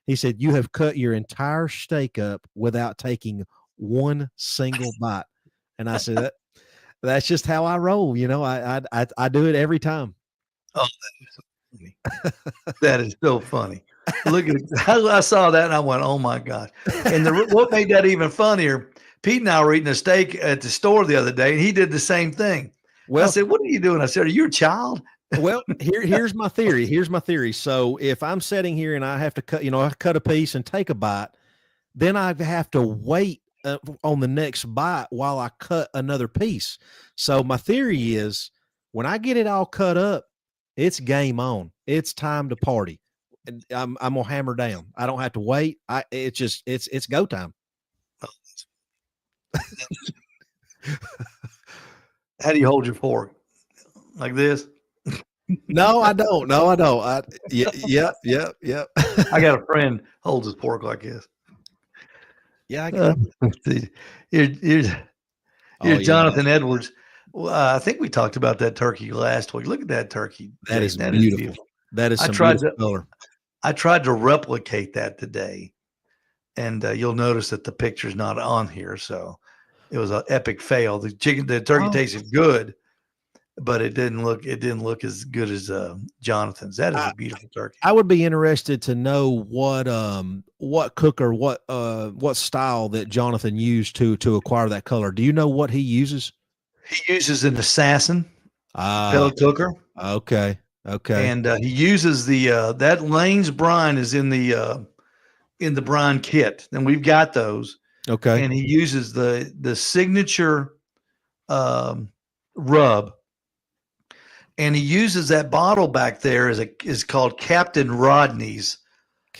He said, "You have cut your entire steak up without taking one single bite." And I said, "That's just how I roll. I do it every time." Oh, that is so funny. Look at it. I saw that and I went, "Oh my gosh!" And what made that even funnier? Pete and I were eating a steak at the store the other day, and he did the same thing. Well, I said, "What are you doing?" I said, "Are you a child?" Well, here's my theory. Here's my theory. So if I'm sitting here and I have to cut a piece and take a bite, then I have to wait on the next bite while I cut another piece. So my theory is when I get it all cut up, it's game on. It's time to party. I'm gonna hammer down. I don't have to wait. It's go time. How do you hold your fork? Like this? No, I don't. Yeah. I got a friend holds his pork like this. Yeah, I got here's Jonathan Edwards. Well, I think we talked about that turkey last week. Look at that turkey, That is Jason. That is beautiful. That is I some tried beautiful to color. I tried to replicate that today, and you'll notice that the picture's not on here. So it was an epic fail. The turkey Oh. tasted good, but it didn't look as good as Jonathan's. That is a beautiful turkey. I would be interested to know what cooker, what style that Jonathan used to acquire that color. Do you know what he uses? He uses an assassin Ah, pellet cooker, okay. and he uses the that Lane's brine is in the brine kit, and we've got those. Okay. And he uses the signature rub, and he uses that bottle back there is called Captain Rodney's.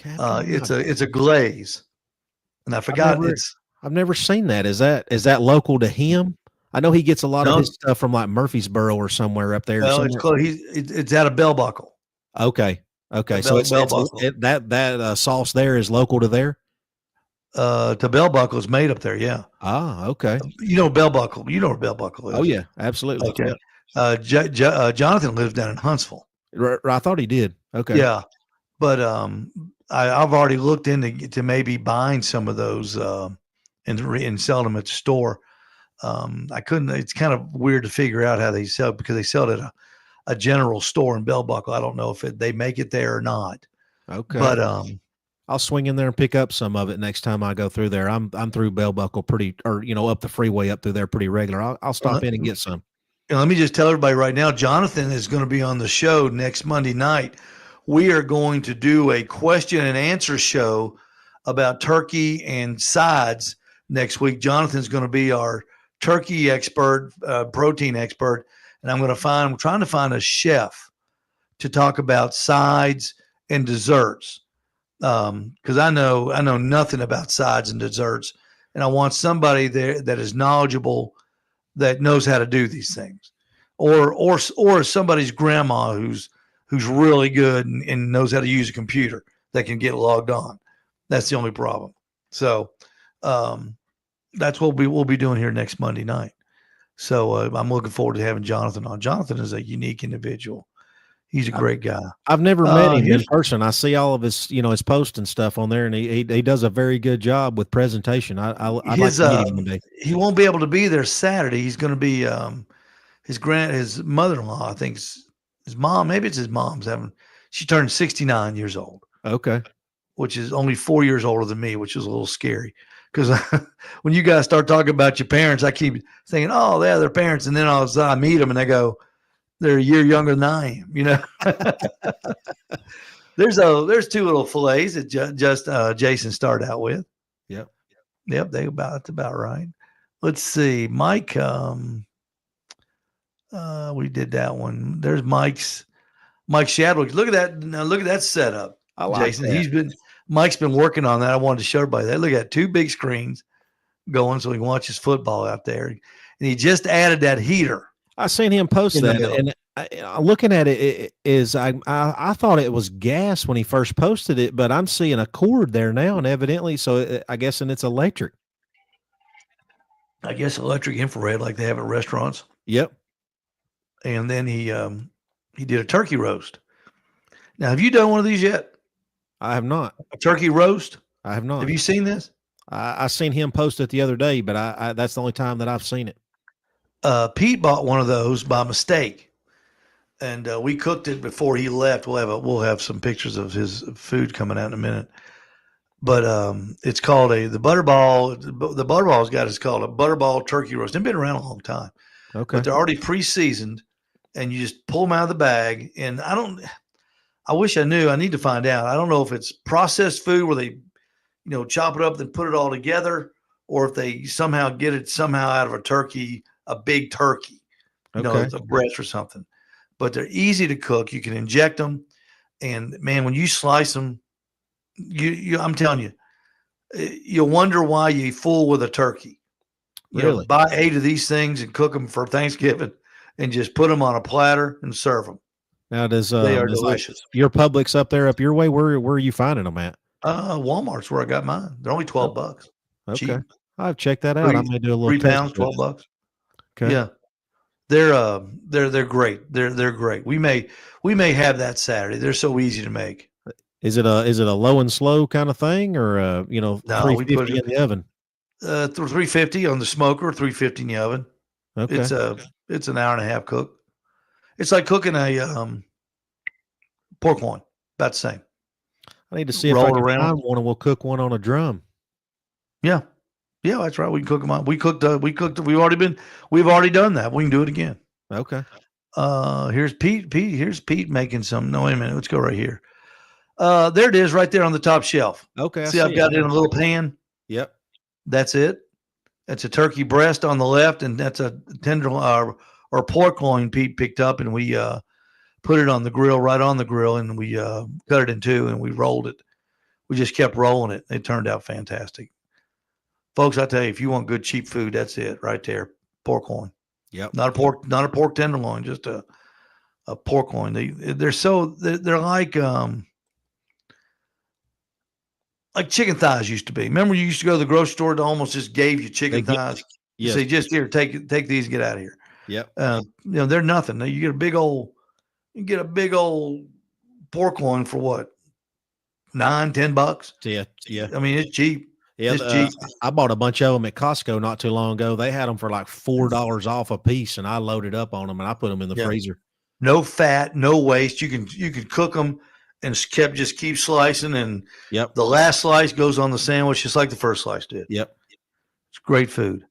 It's a glaze, and I forgot I've never seen that. Is that local to him? I know he gets a lot of No. his stuff from like Murfreesboro or somewhere up there. well, it's somewhere. close. It's out of Bell Buckle. Okay. So Bell Buckle. that sauce there is local to there. To Bell Buckle is made up there. Yeah. Ah, okay. You know Bell Buckle. You know where Bell Buckle is. Oh yeah, absolutely. Okay. Yeah. Jonathan lives down in Huntsville. I thought he did. Okay. Yeah, but I've already looked into maybe buying some of those and selling them at the store. I couldn't. It's kind of weird to figure out how they sell because they sell it at a general store in Bell Buckle. I don't know if they make it there or not. Okay. But I'll swing in there and pick up some of it next time I go through there. I'm through Bell Buckle up the freeway up through there pretty regular. I'll stop in and get some. And let me just tell everybody right now, Jonathan is going to be on the show next Monday night. We are going to do a question and answer show about turkey and sides next week. Jonathan's going to be our turkey expert, protein expert, and I'm trying to find a chef to talk about sides and desserts. Because I know nothing about sides and desserts, and I want somebody there that is knowledgeable, that knows how to do these things, or somebody's grandma who's really good and knows how to use a computer that can get logged on. That's the only problem. So that's what we'll be doing here next Monday night. So I'm looking forward to having Jonathan on. Jonathan is a unique individual. He's a great guy. I've never met him in person. I see all of his, his posts and stuff on there, and he does a very good job with presentation. I'd like to meet him one day. He won't be able to be there Saturday. He's going to be his mother-in-law. I think his mom. Maybe it's his mom's she turned 69 years old. Okay, which is only 4 years older than me, which is a little scary because when you guys start talking about your parents, I keep thinking, oh, yeah, they're parents, and then I meet them and they go, they're a year younger than I am, There's two little fillets that Jason started out with. Yep. That's about right. Let's see, Mike. We did that one. There's Mike Shadwick. Look at that. Now look at that setup. I like Jason. that. Mike's been working on that. I wanted to show everybody that. Look at 2 big screens going so he can watch his football out there. And he just added that heater. I seen him post that, and looking at it, I thought it was gas when he first posted it, but I'm seeing a cord there now, and evidently, so I guess, and it's electric. I guess electric infrared, like they have at restaurants. Yep. And then he did a turkey roast. Now, have you done one of these yet? I have not. A turkey roast? I have not. Have you seen this? I seen him post it the other day, but I that's the only time that I've seen it. Pete bought one of those by mistake, and we cooked it before he left. We'll have some pictures of his food coming out in a minute. But it's called the Butterball. The Butterball's got it's called a Butterball turkey roast. They've been around a long time. Okay. But they're already pre-seasoned, and you just pull them out of the bag. And I wish I knew. I need to find out. I don't know if it's processed food where they, chop it up and put it all together, or if they somehow get it out of a turkey, a big turkey, it's a breast or something. But they're easy to cook. You can inject them, and man, when you slice them, I'm telling you, you'll wonder why you fool with a turkey. Really? Buy 8 of these things and cook them for Thanksgiving, and just put them on a platter and serve them. Now, they are delicious. Your Publix up your way? Where are you finding them at? Walmart's where I got mine. They're only $12. Okay, cheap. I've checked that out. I may do a little 3 pounds, $12. Okay. Yeah, They're great. They're great. We may have that Saturday. They're so easy to make. Is it a low and slow kind of thing, or No, we put 350 in the oven? 350 on the smoker, 350 in the oven. Okay. It's an hour and a half cook. It's like cooking a pork loin. About the same. I need to see if roll I it can around. find one, and we'll cook one on a drum. Yeah, that's right. We can cook them on. We've already done that. We can do it again. Okay. Here's Pete. Here's Pete making some. No, wait a minute. Let's go right here. There it is, right there on the top shelf. Okay. See, I've got it in a little pan. Yep. That's it. That's a turkey breast on the left, and that's a tenderloin or pork loin Pete picked up, and we put it on the grill, right on the grill, and we cut it in two, and we rolled it. We just kept rolling it. It turned out fantastic. Folks, I tell you, if you want good cheap food, that's it right there. Pork loin. Yep. Not a pork tenderloin, just a pork loin. They're like chicken thighs used to be. Remember, you used to go to the grocery store that almost just gave you chicken thighs. You say, just here, take these, get out of here. Yep. They're nothing. You get a big old pork loin for what? $9-10. Yeah. I mean, it's cheap. Yeah, it's cheap. I bought a bunch of them at Costco not too long ago. They had them for like $4 off a piece, and I loaded up on them and I put them in the freezer. No fat, no waste. You can cook them and just keep slicing, and the last slice goes on the sandwich just like the first slice did. Yep, it's great food.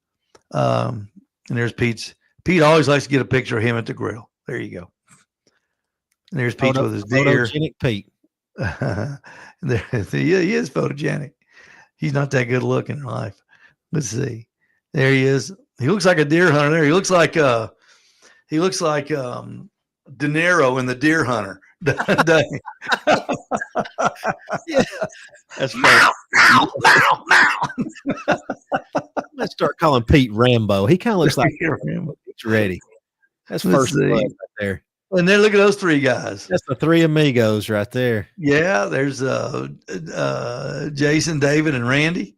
And there's Pete's. Pete always likes to get a picture of him at the grill. There you go. And there's Pete with his deer. Photogenic Pete. He is photogenic. He's not that good looking in life. Let's see. There he is. He looks like a deer hunter. There he looks like De Niro in The Deer Hunter. Yeah, that's funny. Let's start calling Pete Rambo. He kind of looks like Rambo. He's ready. That's first blood right there. And then look at those three guys. That's the three amigos right there. Yeah, there's Jason, David, and Randy.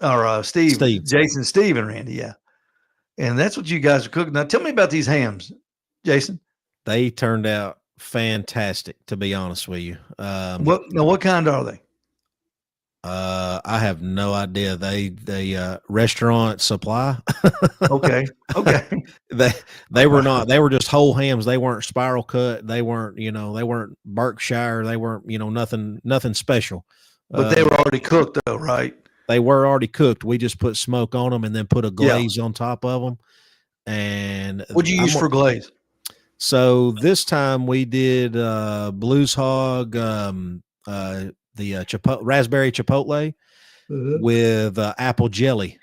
Or Steve. Jason, Steve, and Randy, yeah. And that's what you guys are cooking. Now tell me about these hams, Jason. They turned out fantastic, to be honest with you. What kind are they? I have no idea. They restaurant supply. Okay. They were not. They were just whole hams. They weren't spiral cut. They weren't. They weren't Berkshire. They weren't. Nothing special. But they were already cooked, though, right? They were already cooked. We just put smoke on them and then put a glaze on top of them. And what'd you use for glaze? So this time we did Blues Hog, the raspberry chipotle with apple jelly,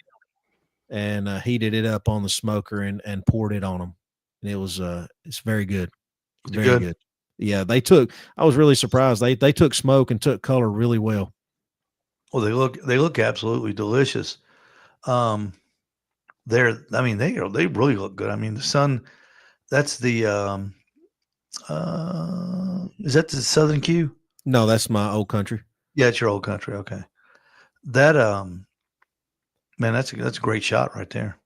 and heated it up on the smoker and poured it on them. And it was it's very good, very good. Yeah, I was really surprised. They took smoke and took color really well. Well, they look absolutely delicious. They really look good. I mean, the sun. That's the is that the Southern Q? No, that's my old country. Yeah, it's your old country. Okay. That man, that's a great shot right there.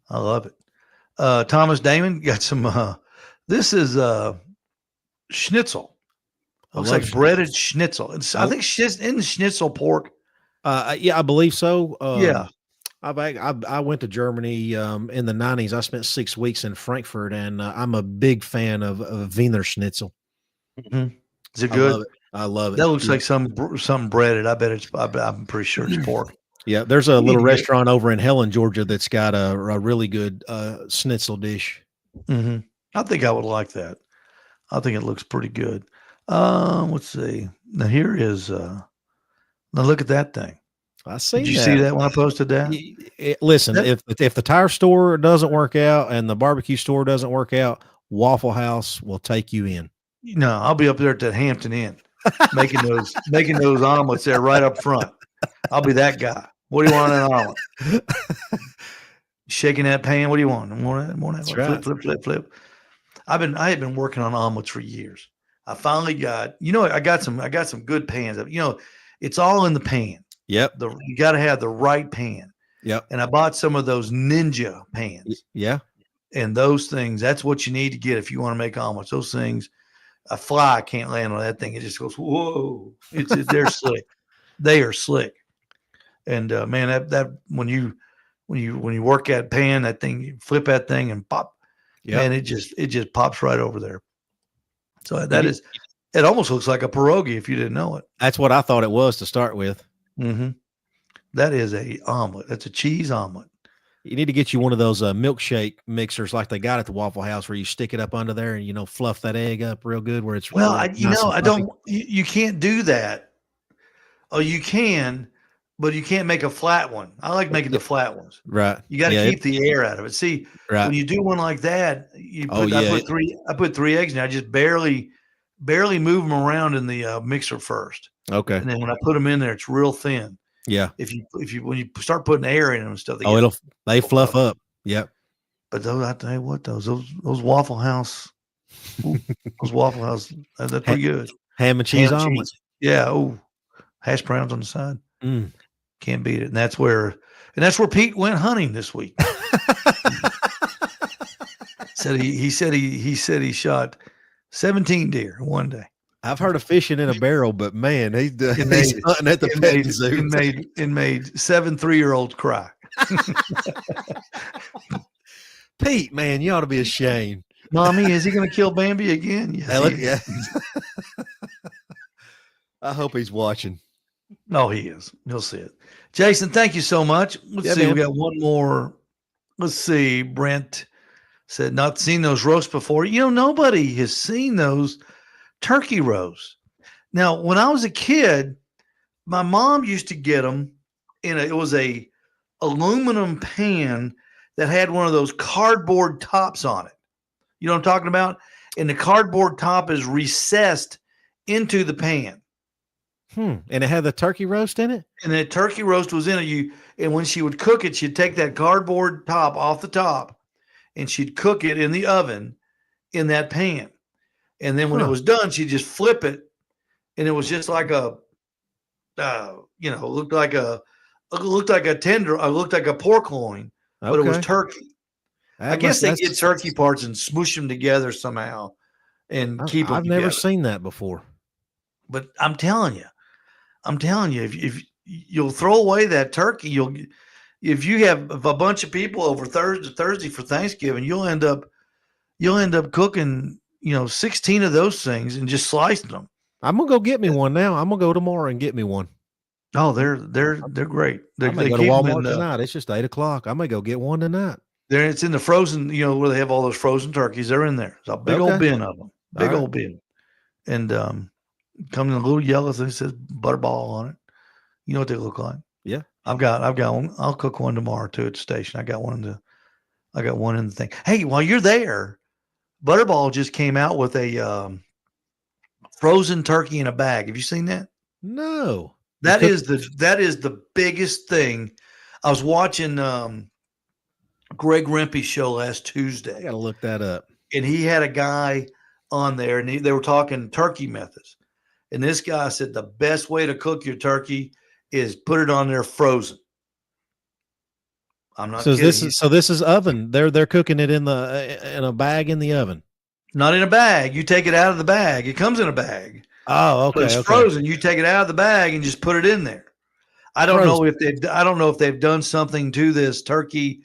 I love it. Thomas Damon got some this is schnitzel. Looks like breaded schnitzel. I think in schnitzel pork. Yeah, I believe so. Yeah. I went to Germany in the 90s. I spent 6 weeks in Frankfurt, and I'm a big fan of Wiener Schnitzel. Mm-hmm. Is it good? I love it. That looks like something breaded. I bet I'm pretty sure it's pork. Yeah, there's a little restaurant over in Helen, Georgia, that's got a really good schnitzel dish. Mm-hmm. I think I would like that. I think it looks pretty good. Let's see. Now here is. Now look at that thing. I see. Did you see that when I posted that? Listen, if the tire store doesn't work out and the barbecue store doesn't work out, Waffle House will take you in. No, I'll be up there at that Hampton Inn, making those omelets there right up front. I'll be that guy. What do you want in an omelet? Shaking that pan. What do you want? That's right. Flip. I had been working on omelets for years. I finally got. I got some good pans. It's all in the pan. Yep. You got to have the right pan. Yep. And I bought some of those Ninja pans. Yeah. And those things, that's what you need to get if you want to make omelets. Those things, a fly can't land on that thing. It just goes, whoa. They're slick. They are slick. And man, that when you work that pan, that thing, you flip that thing and pop, man, it just pops right over there. So it almost looks like a pierogi if you didn't know it. That's what I thought it was to start with. Mm-hmm. That is a omelet. That's a cheese omelet. You need to get you one of those milkshake mixers like they got at the Waffle House, where you stick it up under there and fluff that egg up real good. Where it's you can't do that. Oh, you can, but you can't make a flat one. I like making the flat ones. Right. You got to keep the air out of it. See, when you do one like that, I put 3 eggs in. I just barely move them around in the mixer first. Okay. And then when I put them in there, it's real thin. Yeah. When you start putting air in them and stuff, they fluff up. Yep. But those, I tell you what, those Waffle House, those Waffle House, that's pretty good. Ham and cheese omelets. Yeah. Oh, hash browns on the side. Can't beat it. And that's where Pete went hunting this week. He said he shot 17 deer one day. I've heard of fishing in a barrel, but man, he's hunting at the petting zoo. It made 7 3-year-olds cry. Pete, man, you ought to be ashamed. Mommy, is he going to kill Bambi again? Yes, I hope he's watching. No, he is. He'll see it. Jason, thank you so much. Let's see. Man. We got one more. Let's see. Brent said, not seen those roasts before. Nobody has seen those turkey roasts. Now, when I was a kid, my mom used to get them it was a aluminum pan that had one of those cardboard tops on it. You know what I'm talking about? And the cardboard top is recessed into the pan. And it had the turkey roast in it? And the turkey roast was in it. And when she would cook it, she'd take that cardboard top off the top and she'd cook it in the oven in that pan. And then when it was done, she'd just flip it. And it was just like looked like a pork loin, but it was turkey. I guess they get turkey parts and smoosh them together somehow and keep them together. I've never seen that before. But I'm telling you, if you'll throw away that turkey, if you have a bunch of people over Thursday for Thanksgiving, you'll end up cooking, 16 of those things and just slicing them. I'm gonna go get me one now. I'm gonna go tomorrow and get me one. Oh, they're great. I may go to Walmart tonight. It's just 8:00. I may go get one tonight. It's in the frozen, where they have all those frozen turkeys. They're in there. It's a big old bin of them. Big old bin. And comes in a little yellow thing that says Butterball on it. You know what they look like? Yeah. I've got one. I'll cook one tomorrow too at the station. I got one in the thing. Hey, while you're there, Butterball just came out with a frozen turkey in a bag. Have you seen that? No. That is the biggest thing. I was watching Greg Rempe's show last Tuesday. I got to look that up. And he had a guy on there, and they were talking turkey methods. And this guy said the best way to cook your turkey is put it on there frozen. I'm not kidding. This is oven. They're cooking it in a bag in the oven. Not in a bag. You take it out of the bag. It comes in a bag. Oh, okay. But it's frozen. You take it out of the bag and just put it in there. I don't know if they've done something to this turkey,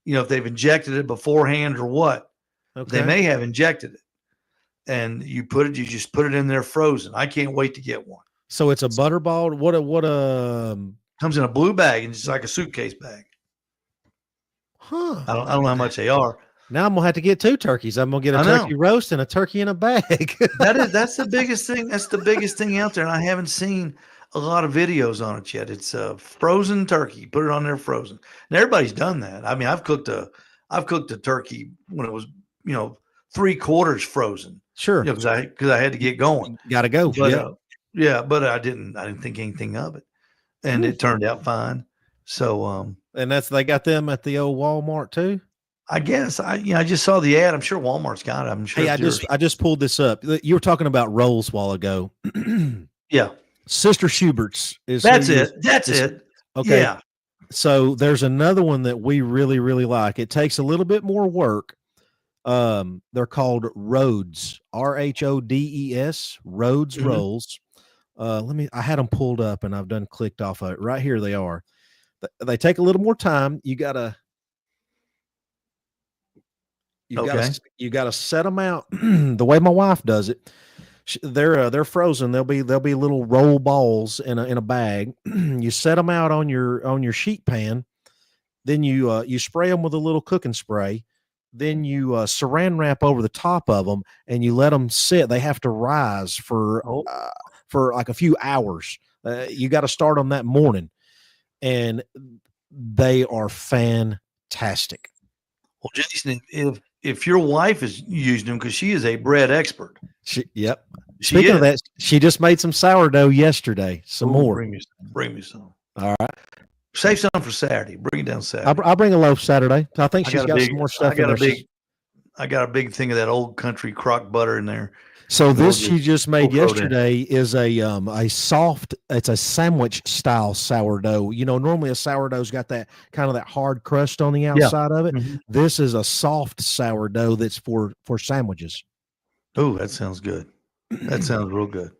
if they've injected it beforehand or what. Okay. They may have injected it. And you just put it in there frozen. I can't wait to get one. So it's a Butterball. What comes in a blue bag and it's like a suitcase bag. Huh. I don't know how much they are. Now I'm gonna have to get 2 turkeys. I'm gonna get a turkey roast and a turkey in a bag. That's the biggest thing. That's the biggest thing out there. And I haven't seen a lot of videos on it yet. It's a frozen turkey. Put it on there frozen. And everybody's done that. I mean, I've cooked a turkey when it was, 3/4 frozen. Sure. Because I had to get going. Gotta go. But, but I didn't think anything of it. And it turned out fine. So and they got them at the old Walmart too? I guess I just saw the ad. I'm sure Walmart's got it. I'm sure. Hey, I just pulled this up. You were talking about rolls a while ago. Yeah. Sister Schubert's is. That's it. Okay. Yeah. So there's another one that we really, really like. It takes a little bit more work, They're called Rhodes, Rhodes, Rhodes Mhm. rolls. I had them pulled up and I've done clicked off of it. Right here they are. They take a little more time. Okay. You gotta set them out the way my wife does it. They're frozen. They'll be little roll balls in a bag. You set them out on your sheet pan. Then you spray them with a little cooking spray. Then you saran wrap over the top of them, and you let them sit. They have to rise Oh, for like a few hours. You got to start them that morning, and they are fantastic. well, Jason, if your wife is using them because she is a bread expert, Yep. she Speaking of is. that, she just made some sourdough yesterday. Some Oh, more. bring me some. Bring me some. All right. Save some for Saturday. Bring it down Saturday. I'll bring a loaf Saturday. I think I she's got a got big. some more I stuff in got a there. big. I got a big thing of that old country crock butter in there. So We'll this she just we'll made throw it in. yesterday is a soft, it's a sandwich style sourdough. You know, normally a sourdough's got that kind of that hard crust on the Yeah. outside of it. Mhm. This is a soft sourdough that's for sandwiches. Oh, that sounds good. That sounds real good.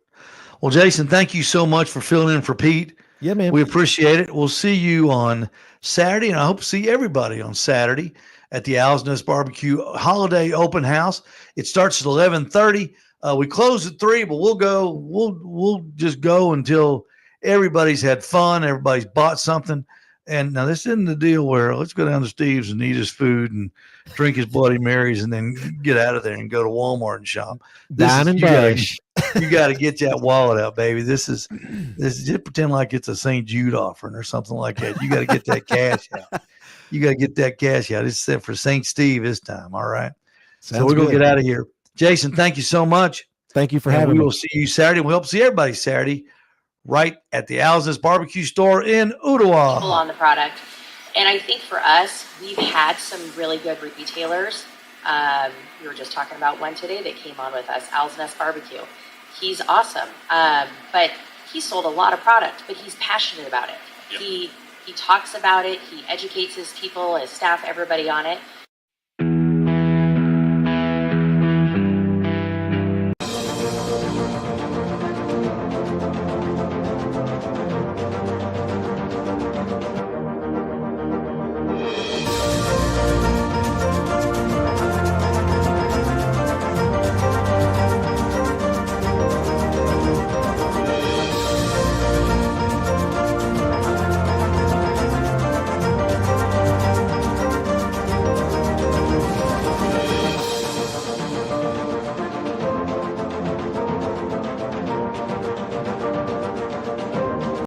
Well, Jason, thank you so much for filling in for Pete. Yeah, man. We appreciate it. We'll see you on Saturday, and I hope to see everybody on Saturday at the Owl's Nest Barbecue Holiday Open House. It starts at 11:30. We close at 3, but we'll go. We'll just go until everybody's had fun. Everybody's bought something. And now this isn't the deal where let's go down to Steve's and eat his food and drink his Bloody Marys and then get out of there and go to Walmart and shop. This Dine is and dash. you got to get that wallet out, baby. This is just pretend like it's a St. Jude offering or something like that. You got to get that cash out. You got to get that cash out. It's set for St. Steve this time. All right. So Sounds we're going to good. get out of here. Jason, thank you so much. Thank you for And having we me. will see you Saturday. We hope to see everybody Saturday right at the Owl's Nest Barbecue store in Ottawa. People on the product. And I think for us, we've had some really good retailers. We were just talking about one today that came on with us, Owl's Nest Barbecue. He's awesome. But he sold a lot of product, but he's passionate about it. Yep. He talks about it. He educates his people, his staff, everybody on it.